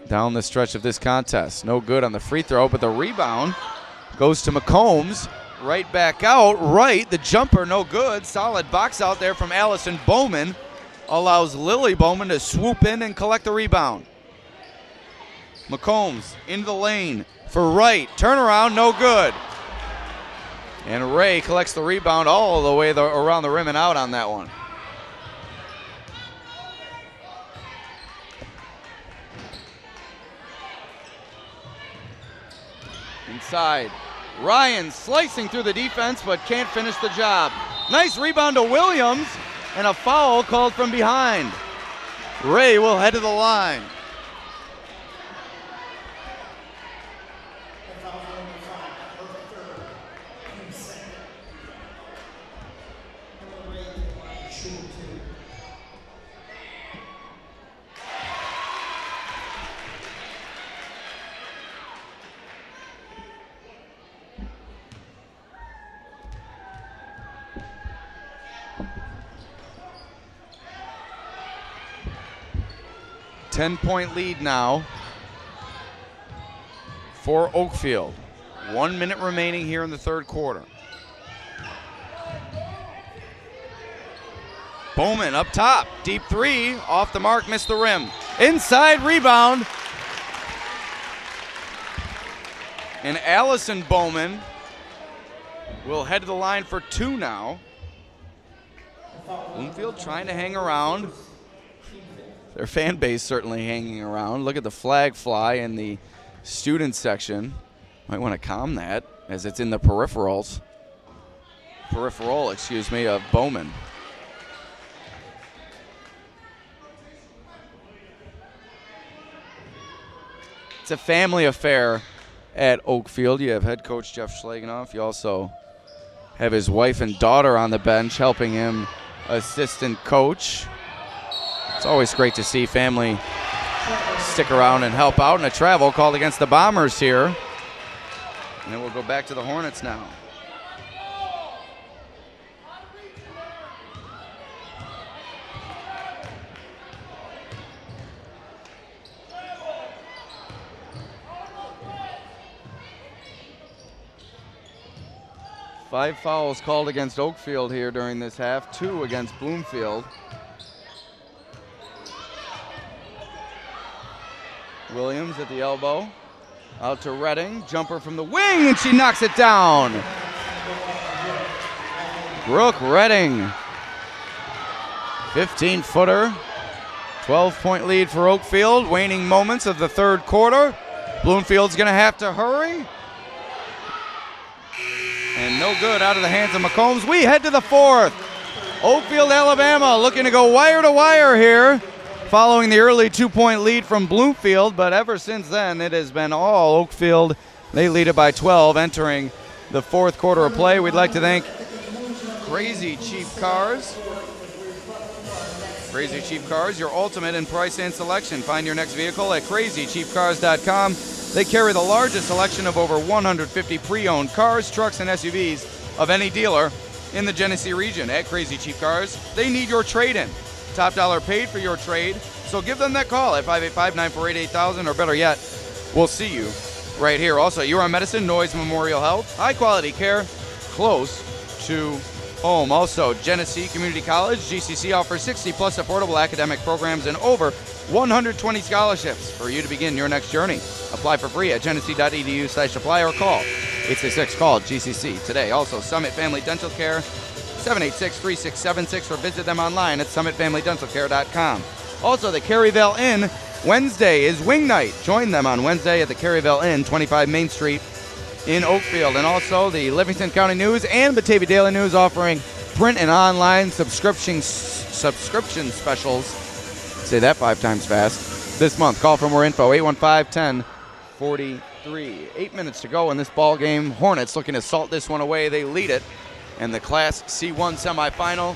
down the stretch of this contest. No good on the free throw, but the rebound goes to McCombs. Right back out. Right, the jumper, no good. Solid box out there from Allison Bowman. Allows Lily Bowman to swoop in and collect the rebound. McCombs into the lane for Wright. Turnaround, no good. And Ray collects the rebound all the way around the rim and out on that one. Inside. Ryan slicing through the defense but can't finish the job. Nice rebound to Williams and a foul called from behind. Ray will head to the line. Ten-point lead now for Oakfield. 1 minute remaining here in the third quarter. Bowman up top, deep three, off the mark, missed the rim. Inside rebound. And Allison Bowman will head to the line for 2 now. Bloomfield trying to hang around. Their fan base certainly hanging around. Look at the flag fly in the student section. Might want to calm that as it's in the peripheral, of Bowman. It's a family affair at Oakfield. You have head coach Jeff Schlagenoff. You also have his wife and daughter on the bench helping him assistant coach. It's always great to see family stick around and help out, and a travel called against the Bombers here. And then we'll go back to the Hornets now. Five fouls called against Oakfield here during this half, 2 against Bloomfield. Williams at the elbow, out to Redding, jumper from the wing, and she knocks it down. Brooke Redding, 15-footer, 12-point lead for Oakfield, waning moments of the third quarter. Bloomfield's gonna have to hurry. And no good out of the hands of McCombs. We head to the fourth. Oakfield-Alabama looking to go wire to wire here, following the early 2-point lead from Bloomfield, but ever since then it has been all Oakfield. They lead it by 12 entering the fourth quarter of play. We'd like to thank Crazy Cheap Cars. Crazy Cheap Cars, your ultimate in price and selection. Find your next vehicle at crazycheapcars.com. They carry the largest selection of over 150 pre-owned cars, trucks, and SUVs of any dealer in the Genesee region. At Crazy Cheap Cars, they need your trade-in. Top dollar paid for your trade, so give them that call at 585-948-8000, or better yet, we'll see you right here. Also, UR Medicine, Noise Memorial Health, high-quality care, close to home. Also, Genesee Community College, GCC, offers 60-plus affordable academic programs and over 120 scholarships for you to begin your next journey. Apply for free at genesee.edu/apply or call 866-CALL-GCC today. Also, Summit Family Dental Care, 786-3676, or visit them online at summitfamilydentalcare.com. Also, the Caryville Inn, Wednesday is Wing Night. Join them on Wednesday at the Caryville Inn, 25 Main Street in Oakfield. And also the Livingston County News and Batavia Daily News offering print and online subscription specials. Say that 5 times fast. This month, call for more info, 815-1043. 8 minutes to go in this ball game. Hornets looking to salt this one away. They lead it. And the Class C1 semifinal,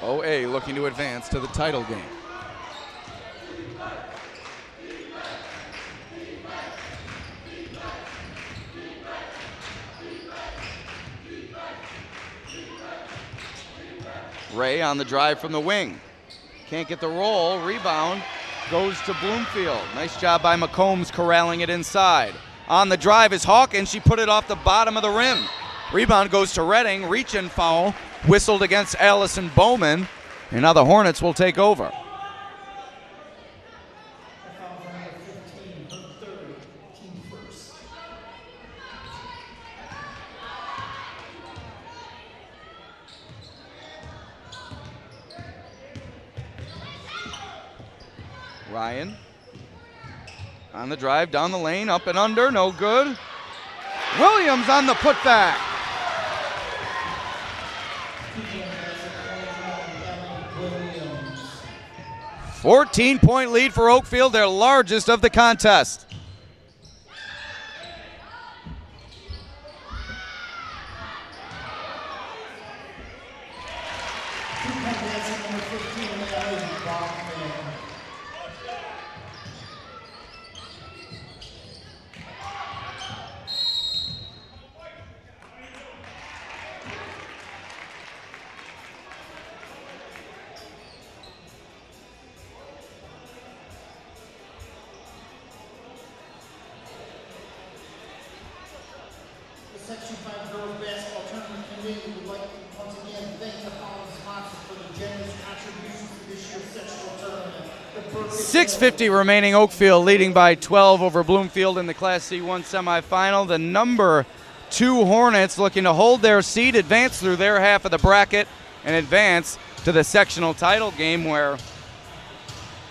OA looking to advance to the title game. Ray on the drive from the wing. Can't get the roll. Rebound goes to Bloomfield. Nice job by McCombs corralling it inside. On the drive is Hawk, and she put it off the bottom of the rim. Rebound goes to Redding. Reach and foul. Whistled against Allison Bowman. And now the Hornets will take over. Ryan on the drive, down the lane, up and under, no good. Williams on the putback. Williams. 14-point lead for Oakfield, their largest of the contest. Section 5 girls basketball tournament committee would like to once again thank the following sponsors for the generous contributions to this year's sectional tournament. 6:50 remaining. Oakfield leading by 12 over Bloomfield in the Class C1 semifinal. The number 2 Hornets looking to hold their seed, advance through their half of the bracket, and advance to the sectional title game where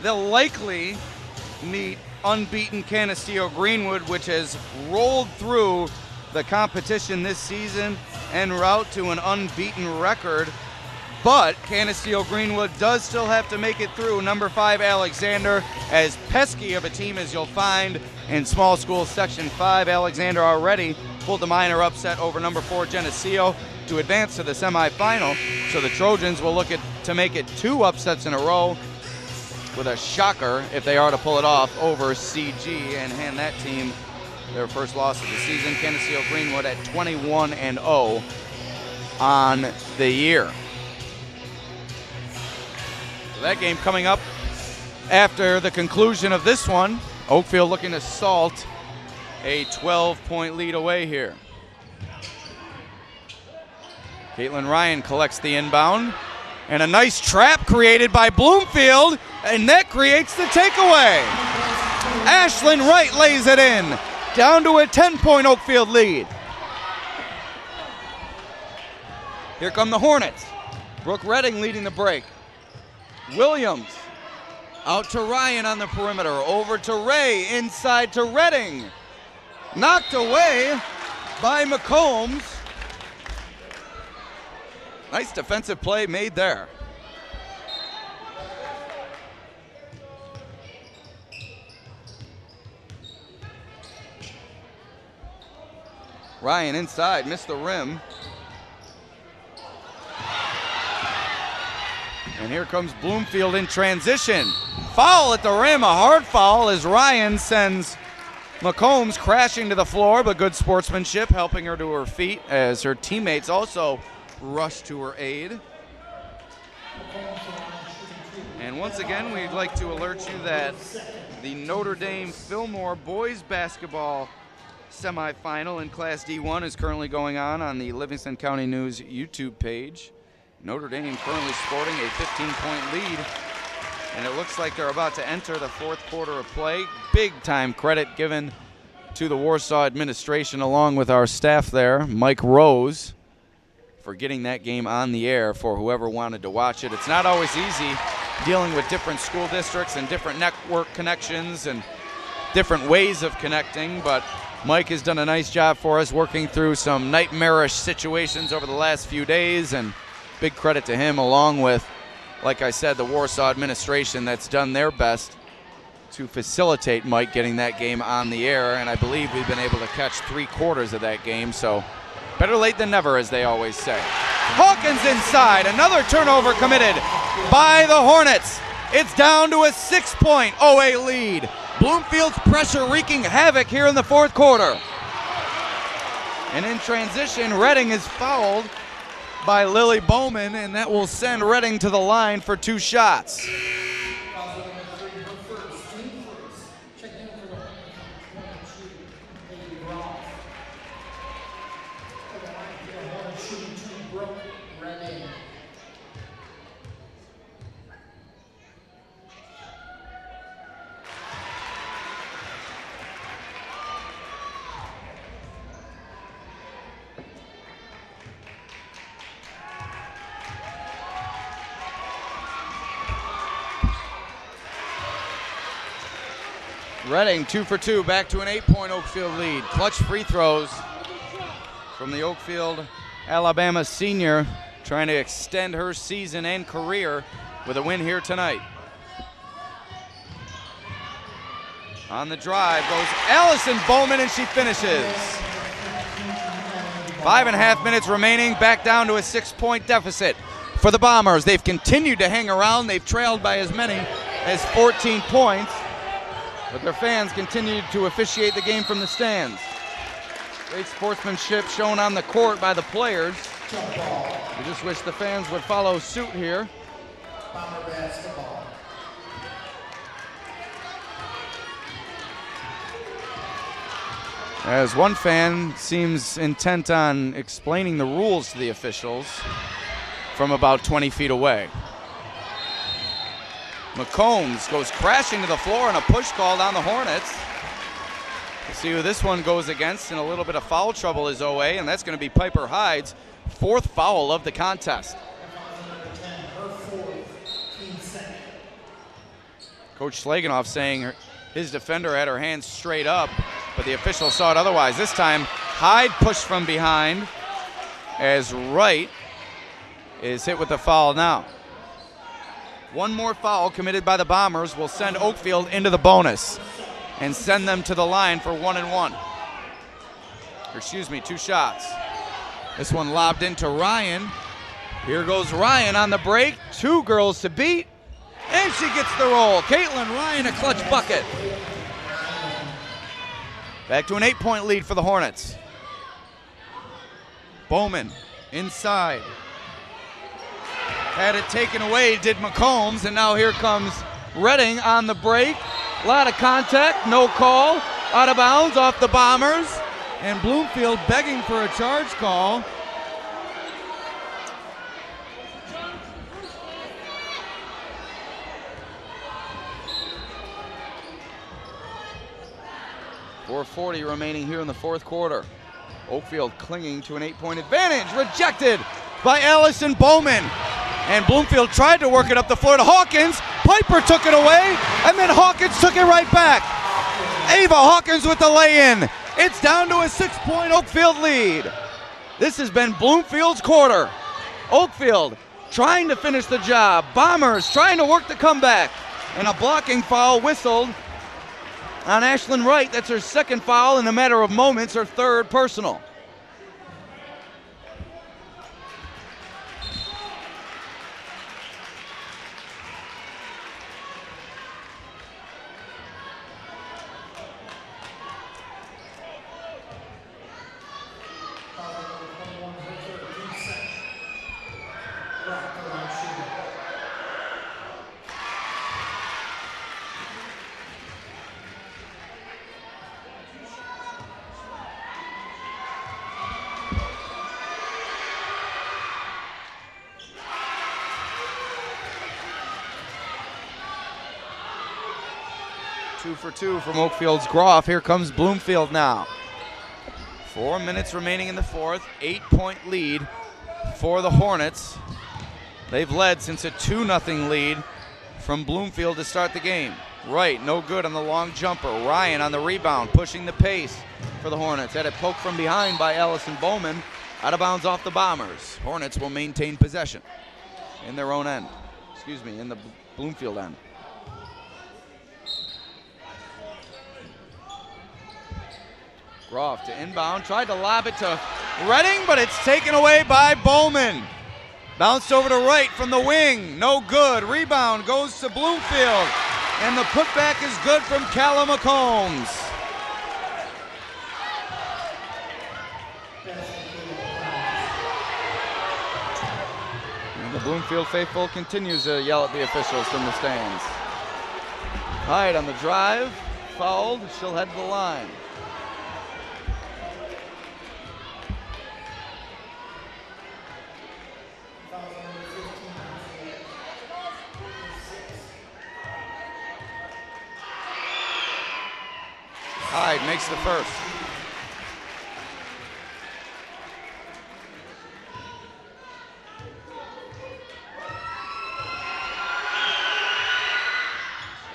they'll likely meet unbeaten Canisteo Greenwood, which has rolled through the competition this season en route to an unbeaten record. But Canisteo Greenwood does still have to make it through number 5 Alexander, as pesky of a team as you'll find in small school section 5. Alexander already pulled the minor upset over number 4 Geneseo to advance to the semifinal. So the Trojans will look to make it 2 upsets in a row, with a shocker if they are to pull it off over CG and hand that team their first loss of the season. Canisteo Greenwood at 21-0 on the year. So that game coming up after the conclusion of this one. Oakfield looking to salt a 12-point lead away here. Caitlin Ryan collects the inbound, and a nice trap created by Bloomfield, and that creates the takeaway. Ashlyn Wright lays it in, down to a 10-point Oakfield lead. Here come the Hornets. Brooke Redding leading the break. Williams out to Ryan on the perimeter, over to Ray, inside to Redding. Knocked away by McCombs. Nice defensive play made there. Ryan inside, missed the rim. And here comes Bloomfield in transition. Foul at the rim, a hard foul as Ryan sends McCombs crashing to the floor, but good sportsmanship helping her to her feet as her teammates also rush to her aid. And once again, we'd like to alert you that the Notre Dame Fillmore boys basketball semifinal in Class D1 is currently going on the Livingston County News YouTube page. Notre Dame currently sporting a 15-point lead, and it looks like they're about to enter the 4th quarter of play. Big time credit given to the Warsaw administration along with our staff there, Mike Rose, for getting that game on the air for whoever wanted to watch it. It's not always easy dealing with different school districts and different network connections and different ways of connecting, but Mike has done a nice job for us working through some nightmarish situations over the last few days, and big credit to him, along with, like I said, the Warsaw administration that's done their best to facilitate Mike getting that game on the air, and I believe we've been able to catch 3/4 of that game, so better late than never, as they always say. Hawkins inside, another turnover committed by the Hornets. It's down to a 6-point OA lead. Bloomfield's pressure wreaking havoc here in the 4th quarter. And in transition, Redding is fouled by Lily Bowman, and that will send Redding to the line for 2 shots. Redding 2 for 2, back to an 8-point Oakfield lead. Clutch free throws from the Oakfield-Alabama senior, trying to extend her season and career with a win here tonight. On the drive goes Allison Bowman, and she finishes. 5.5 minutes remaining, back down to a 6-point deficit for the Bombers. They've continued to hang around. They've trailed by as many as 14 points. But their fans continue to officiate the game from the stands. Great sportsmanship shown on the court by the players. We just wish the fans would follow suit here. Bomber basketball. As one fan seems intent on explaining the rules to the officials from about 20 feet away. McCombs goes crashing to the floor, and a push called on the Hornets. See who this one goes against, and a little bit of foul trouble is OA, and that's going to be Piper Hyde's 4th foul of the contest. Coach Slaganoff saying his defender had her hands straight up, but the official saw it otherwise. This time, Hyde pushed from behind as Wright is hit with the foul now. One more foul committed by the Bombers will send Oakfield into the bonus and send them to the line for 1 and 1. Or excuse me, 2 shots. This one lobbed into Ryan. Here goes Ryan on the break. 2 girls to beat, and she gets the roll. Caitlin Ryan, a clutch bucket. Back to an 8-point lead for the Hornets. Bowman inside. Had it taken away, did McCombs, and now here comes Redding on the break. A lot of contact, no call. Out of bounds off the Bombers. And Bloomfield begging for a charge call. .440 remaining here in the 4th quarter. Oakfield clinging to an 8-point advantage. Rejected by Allison Bowman. And Bloomfield tried to work it up the floor to Hawkins. Piper took it away, and then Hawkins took it right back. Ava Hawkins with the lay-in. It's down to a 6-point Oakfield lead. This has been Bloomfield's quarter. Oakfield trying to finish the job. Bombers trying to work the comeback. And a blocking foul whistled on Ashlyn Wright. That's her 2nd foul in a matter of moments, her 3rd personal. Two for 2 from Oakfield's Groff. Here comes Bloomfield now. 4 minutes remaining in the 4th. 8-point lead for the Hornets. They've led since a 2-0 lead from Bloomfield to start the game. Wright, no good on the long jumper. Ryan on the rebound, pushing the pace for the Hornets. Had it poked from behind by Allison Bowman. Out of bounds off the Bombers. Hornets will maintain possession in their own end. Excuse me, in the Bloomfield end. Groff to inbound, tried to lob it to Redding, but it's taken away by Bowman. Bounced over to Wright from the wing, no good. Rebound goes to Bloomfield, and the putback is good from Callum McCombs. And the Bloomfield faithful continues to yell at the officials from the stands. Hyde on the drive, fouled, she'll head to the line. Hyde makes the first.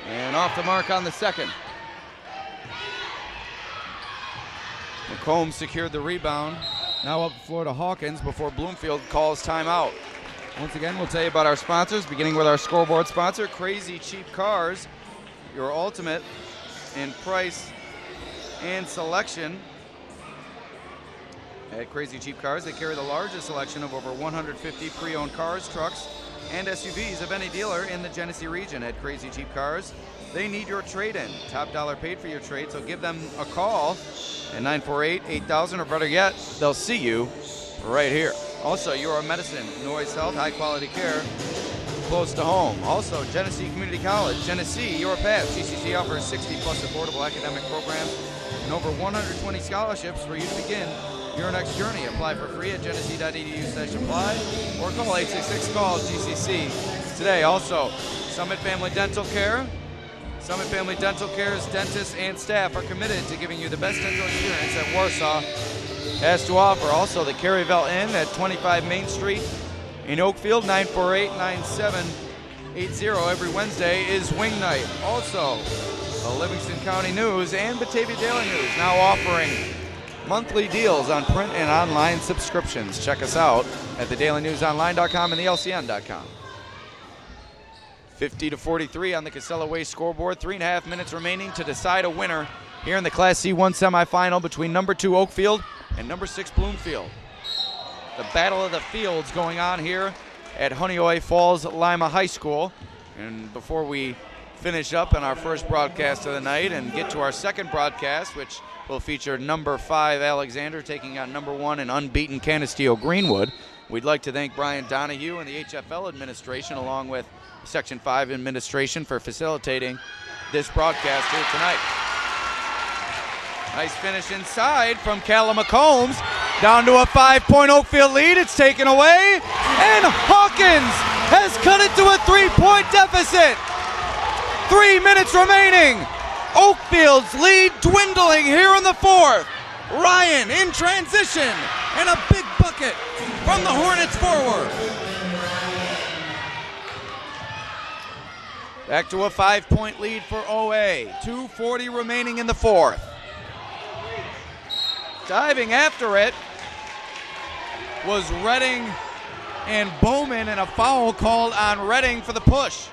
And off the mark on the second. McCombs secured the rebound. Now up the floor to Hawkins before Bloomfield calls timeout. Once again, we'll tell you about our sponsors, beginning with our scoreboard sponsor, Crazy Cheap Cars, your ultimate in price and selection. At Crazy Cheap Cars, they carry the largest selection of over 150 pre-owned cars, trucks, and SUVs of any dealer in the Genesee region. At Crazy Cheap Cars, they need your trade-in. Top dollar paid for your trade, so give them a call at 948-8000, or better yet, they'll see you right here. Also, Euro Medicine, Noise Health, high-quality care, close to home. Also, Genesee Community College, Genesee, your path. GCC offers 60-plus affordable academic programs and over 120 scholarships for you to begin your next journey. Apply for free at genesee.edu/apply or call 866-CALL-GCC today. Also, Summit Family Dental Care, Summit Family Dental Care's dentists and staff are committed to giving you the best dental experience that Warsaw has to offer. Also, the Caryville Inn at 25 Main Street in Oakfield, 948-9780 every Wednesday is wing night. Also, the Livingston County News and Batavia Daily News now offering monthly deals on print and online subscriptions. Check us out at thedailynewsonline.com and thelcn.com. 50-43 on the Casella Way scoreboard. 3.5 minutes remaining to decide a winner here in the Class C1 semifinal between number 2 Oakfield and number 6 Bloomfield. The battle of the fields going on here at Honeoye Falls Lima High School. And before we finish up on our first broadcast of the night and get to our second broadcast, which will feature number 5 Alexander taking on number 1 and unbeaten Canisteo Greenwood, we'd like to thank Brian Donahue and the HFL administration along with Section 5 administration for facilitating this broadcast here tonight. Nice finish inside from Callum McCombs. Down to a 5-point Oakfield lead. It's taken away. And Hawkins has cut it to a 3-point deficit. 3 minutes remaining. Oakfield's lead dwindling here in the fourth. Ryan in transition. And a big bucket from the Hornets forward. Back to a 5-point lead for OA. 2:40 remaining in the fourth. Diving after it was Redding and Bowman, and a foul called on Redding for the push.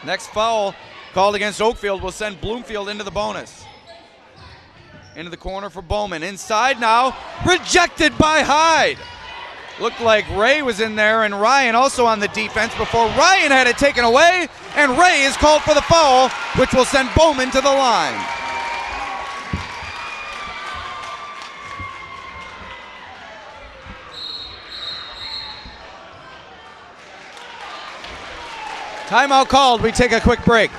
Next foul called against Oakfield will send Bloomfield into the bonus. Into the corner for Bowman. Inside now, rejected by Hyde. Looked like Ray was in there and Ryan also on the defense before Ryan had it taken away, and Ray is called for the foul, which will send Bowman to the line. Timeout called. We take a quick break.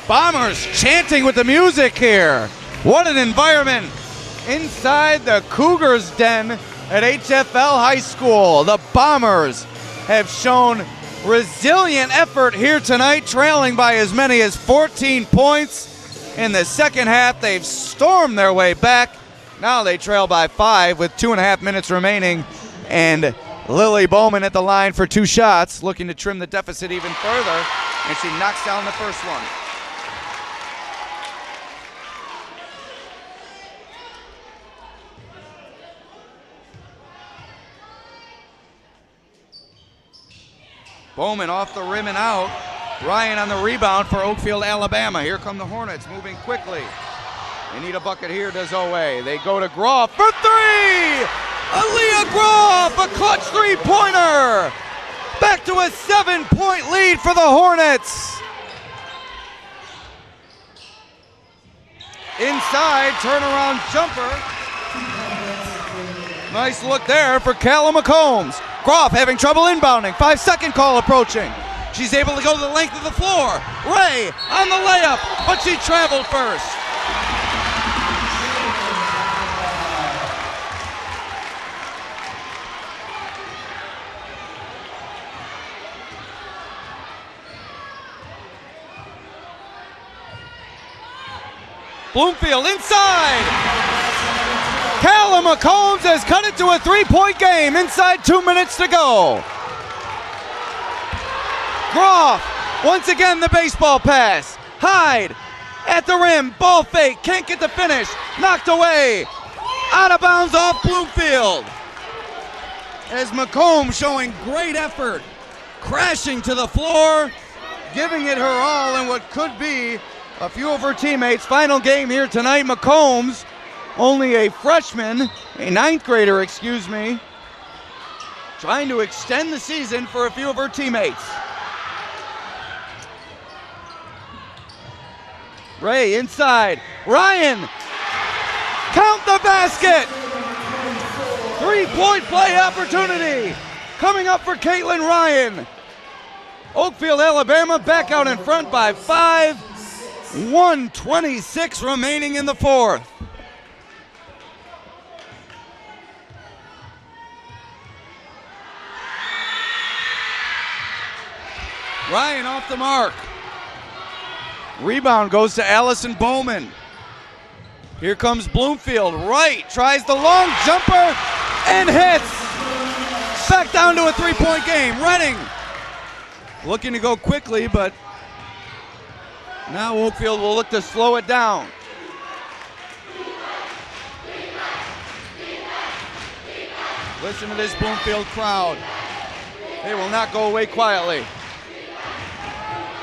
Bombers chanting with the music here. What an environment inside the Cougars' den at HFL High School. The Bombers have shown resilient effort here tonight, trailing by as many as 14 points. In the second half, they've stormed their way back. Now they trail by 5 with 2.5 minutes remaining. And Lily Bowman at the line for 2 shots, looking to trim the deficit even further. And she knocks down the first one. Bowman off the rim and out. Ryan on the rebound for Oakfield-Alabama. Here come the Hornets moving quickly. They need a bucket here, does OA. They go to Groff for 3! Aaliyah Groff, a clutch 3-pointer! Back to a 7-point lead for the Hornets. Inside, turnaround jumper. Nice look there for Callum McCombs. Groff having trouble inbounding. 5-second call approaching. She's able to go to the length of the floor. Ray on the layup, but she traveled first. Bloomfield inside. Callum McCombs has cut it to a 3-point game inside 2 minutes to go. Groff, once again the baseball pass. Hyde at the rim, ball fake, can't get the finish, knocked away. Out of bounds off Bloomfield. As McComb showing great effort, crashing to the floor, giving it her all in what could be a few of her teammates. Final game here tonight. McCombs, only a freshman, a ninth grader, excuse me, trying to extend the season for a few of her teammates. Ray inside. Ryan, count the basket. 3-point play opportunity coming up for Caitlin Ryan. Oakfield-Alabama back out in front by 5. 1:26 remaining in the fourth. Ryan off the mark. Rebound goes to Allison Bowman. Here comes Bloomfield. Right, tries the long jumper and hits. Back down to a 3-point game. Redding looking to go quickly, but now Oakfield will look to slow it down. Listen to this Bloomfield crowd. They will not go away quietly.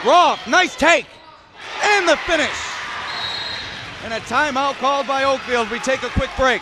Groff, nice take. And the finish. And a timeout called by Oakfield. We take a quick break.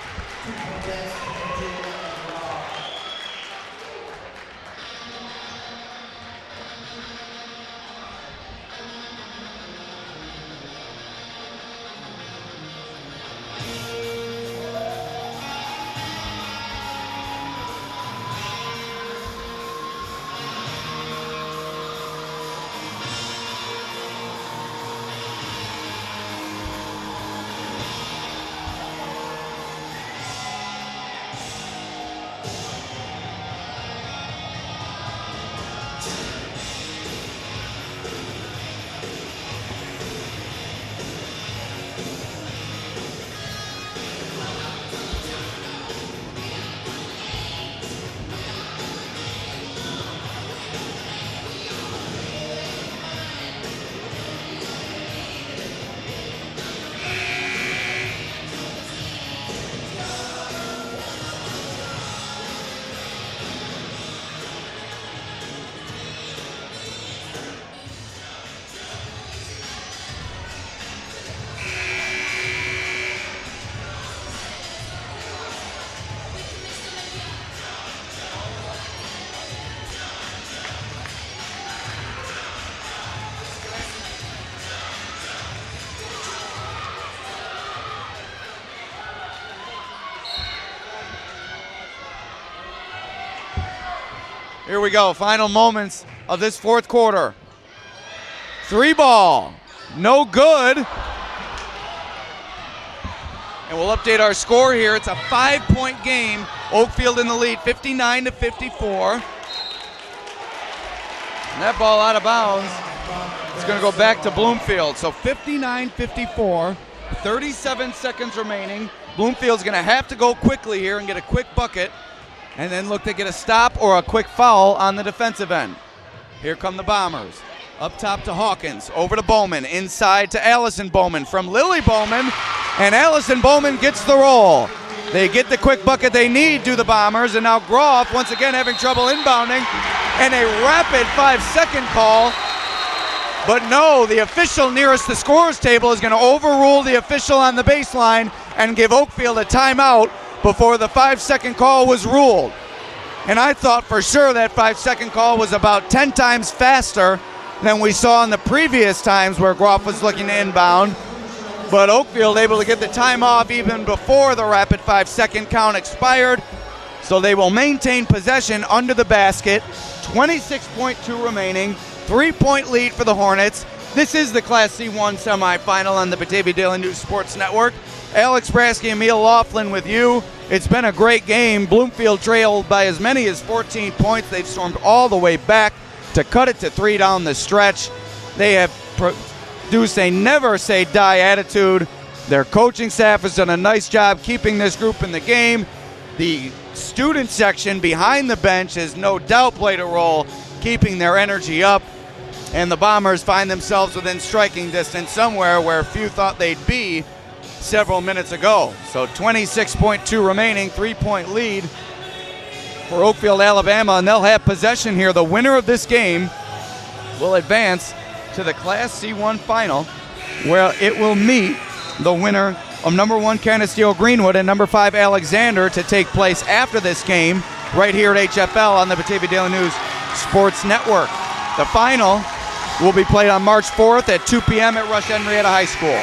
Here we go, final moments of this fourth quarter. 3 ball, no good. And we'll update our score here. It's a 5-point game. Oakfield in the lead, 59-54. And that ball out of bounds is going to go back to Bloomfield. So 59-54, 37 seconds remaining. Bloomfield's going to have to go quickly here and get a quick bucket, and then look to get a stop or a quick foul on the defensive end. Here come the Bombers. Up top to Hawkins, over to Bowman, inside to Allison Bowman from Lily Bowman, and Allison Bowman gets the roll. They get the quick bucket they need, do the Bombers, and now Groff once again having trouble inbounding, and a rapid 5-second call. But no, the official nearest the scorer's table is going to overrule the official on the baseline and give Oakfield a timeout before the 5-second call was ruled. And I thought for sure that 5-second call was about 10 times faster than we saw in the previous times where Groff was looking to inbound. But Oakfield able to get the time off even before the rapid 5-second count expired. So they will maintain possession under the basket. 26.2 remaining, 3-point lead for the Hornets. This is the Class C1 semifinal on the Batavia Daily News Sports Network. Alex Brasky, Emil Laughlin with you. It's been a great game. Bloomfield trailed by as many as 14 points. They've stormed all the way back to cut it to 3 down the stretch. They have produced a never say die attitude. Their coaching staff has done a nice job keeping this group in the game. The student section behind the bench has no doubt played a role keeping their energy up. And the Bombers find themselves within striking distance somewhere where few thought they'd be. several minutes ago. So 26.2 remaining, 3-point lead for Oakfield-Alabama, and they'll have possession here. The winner of this game will advance to the Class C1 final, where it will meet the winner of number 1 Canisteo-Greenwood and number 5 Alexander to take place after this game right here at HFL on the Batavia Daily News Sports Network. The final will be played on March 4th at 2 p.m. at Rush Henrietta High School.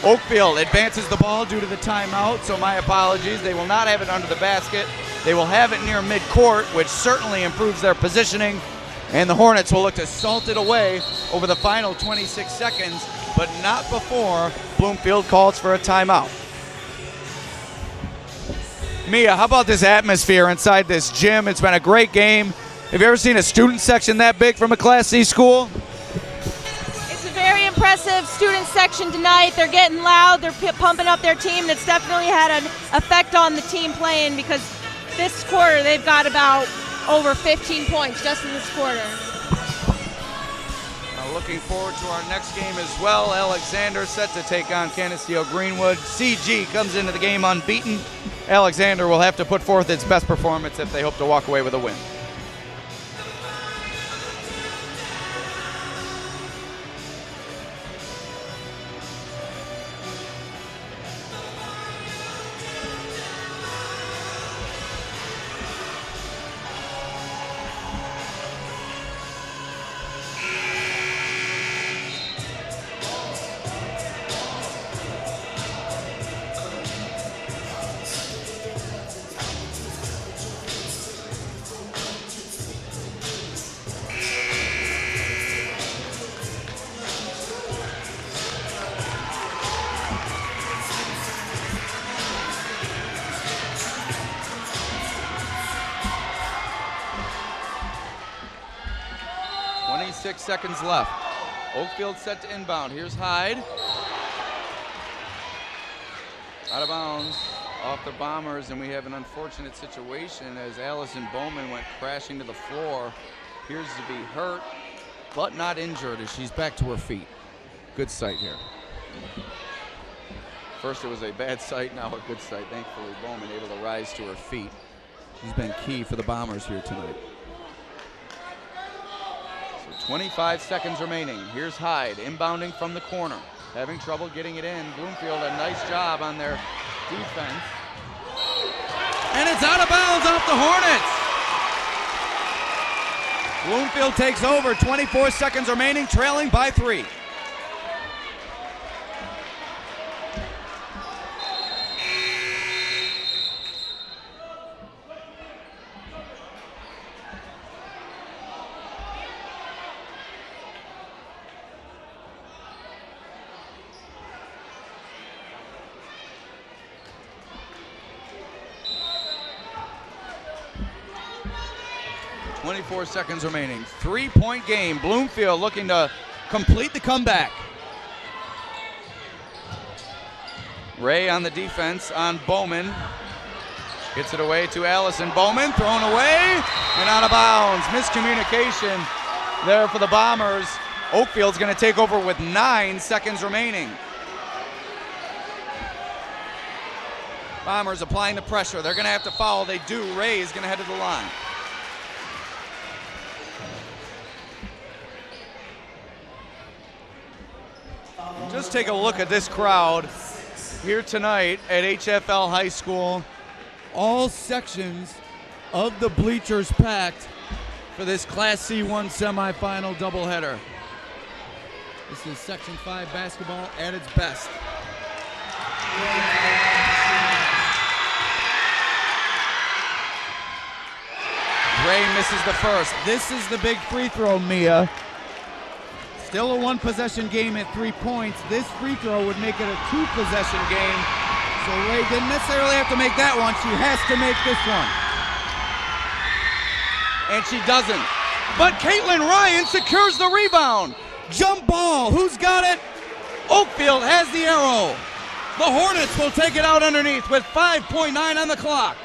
Oakfield advances the ball due to the timeout, so my apologies. They will not have it under the basket. They will have it near midcourt, which certainly improves their positioning. And the Hornets will look to salt it away over the final 26 seconds, but not before Bloomfield calls for a timeout. Mia, how about this atmosphere inside this gym? It's been a great game. Have you ever seen a student section that big from a Class C school? It's a very impressive student section tonight. They're getting loud. They're pumping up their team. That's definitely had an effect on the team playing, because this quarter they've got about over 15 points just in this quarter. Looking forward to our next game as well. Alexander set to take on Canisteo-Greenwood. CG comes into the game unbeaten. Alexander will have to put forth its best performance if they hope to walk away with a win. Seconds left. Oakfield set to inbound. Here's Hyde. Out of bounds off the Bombers, and we have an unfortunate situation as Allison Bowman went crashing to the floor. Appears to be hurt, but not injured as she's back to her feet. Good sight here. First it was a bad sight, now a good sight. Thankfully, Bowman able to rise to her feet. She's been key for the Bombers here tonight. 25 seconds remaining. Here's Hyde inbounding from the corner. Having trouble getting it in. Bloomfield, a nice job on their defense. And it's out of bounds off the Hornets. Bloomfield takes over. 24 seconds remaining, trailing by 3. Seconds remaining. 3-point game. Bloomfield looking to complete the comeback. Ray on the defense on Bowman. Gets it away to Allison Bowman. Thrown away and out of bounds. Miscommunication there for the Bombers. Oakfield's going to take over with 9 seconds remaining. Bombers applying the pressure. They're going to have to foul. They do. Ray is going to head to the line. Just take a look at this crowd here tonight at HFL High School. All sections of the bleachers packed for this Class C1 semifinal doubleheader. This is Section 5 basketball at its best. Ray misses the first. This is the big free throw, Mia. Still a 1-possession game at 3 points. This free throw would make it a 2-possession game. So Ray didn't necessarily have to make that one. She has to make this one. And she doesn't. But Caitlin Ryan secures the rebound. Jump ball. Who's got it? Oakfield has the arrow. The Hornets will take it out underneath with 5.9 on the clock.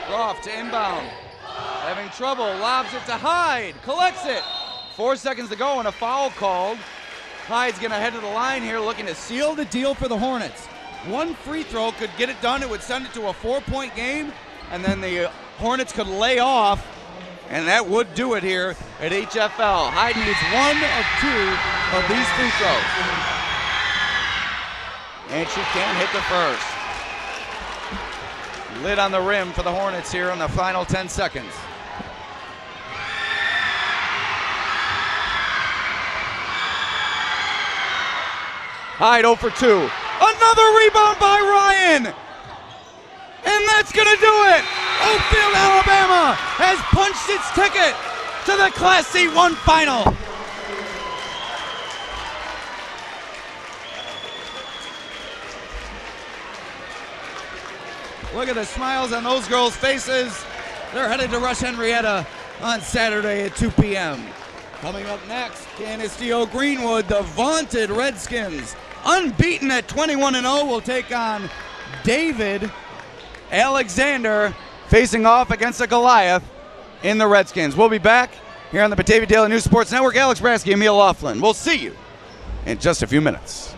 Off to inbound. having trouble, lobs it to Hyde, collects it. 4 seconds to go and a foul called. Hyde's gonna head to the line here looking to seal the deal for the Hornets. One free throw could get it done. It would send it to a 4-point game, and then the Hornets could lay off, and that would do it here at HFL. Hyde needs one of two of these free throws. And she can't hit the first. Lid on the rim for the Hornets here in the final 10 seconds. Hyde 0 for 2. Another rebound by Ryan. And that's going to do it. Oakfield-Alabama has punched its ticket to the Class C1 final. Look at the smiles on those girls' faces. They're headed to Rush Henrietta on Saturday at 2 p.m. Coming up next, Canisteo Greenwood, the vaunted Redskins, unbeaten at 21-0, will take on David Alexander, facing off against a Goliath in the Redskins. We'll be back here on the Batavia Daily News Sports Network. Alex Brasky, Emil Laughlin. We'll see you in just a few minutes.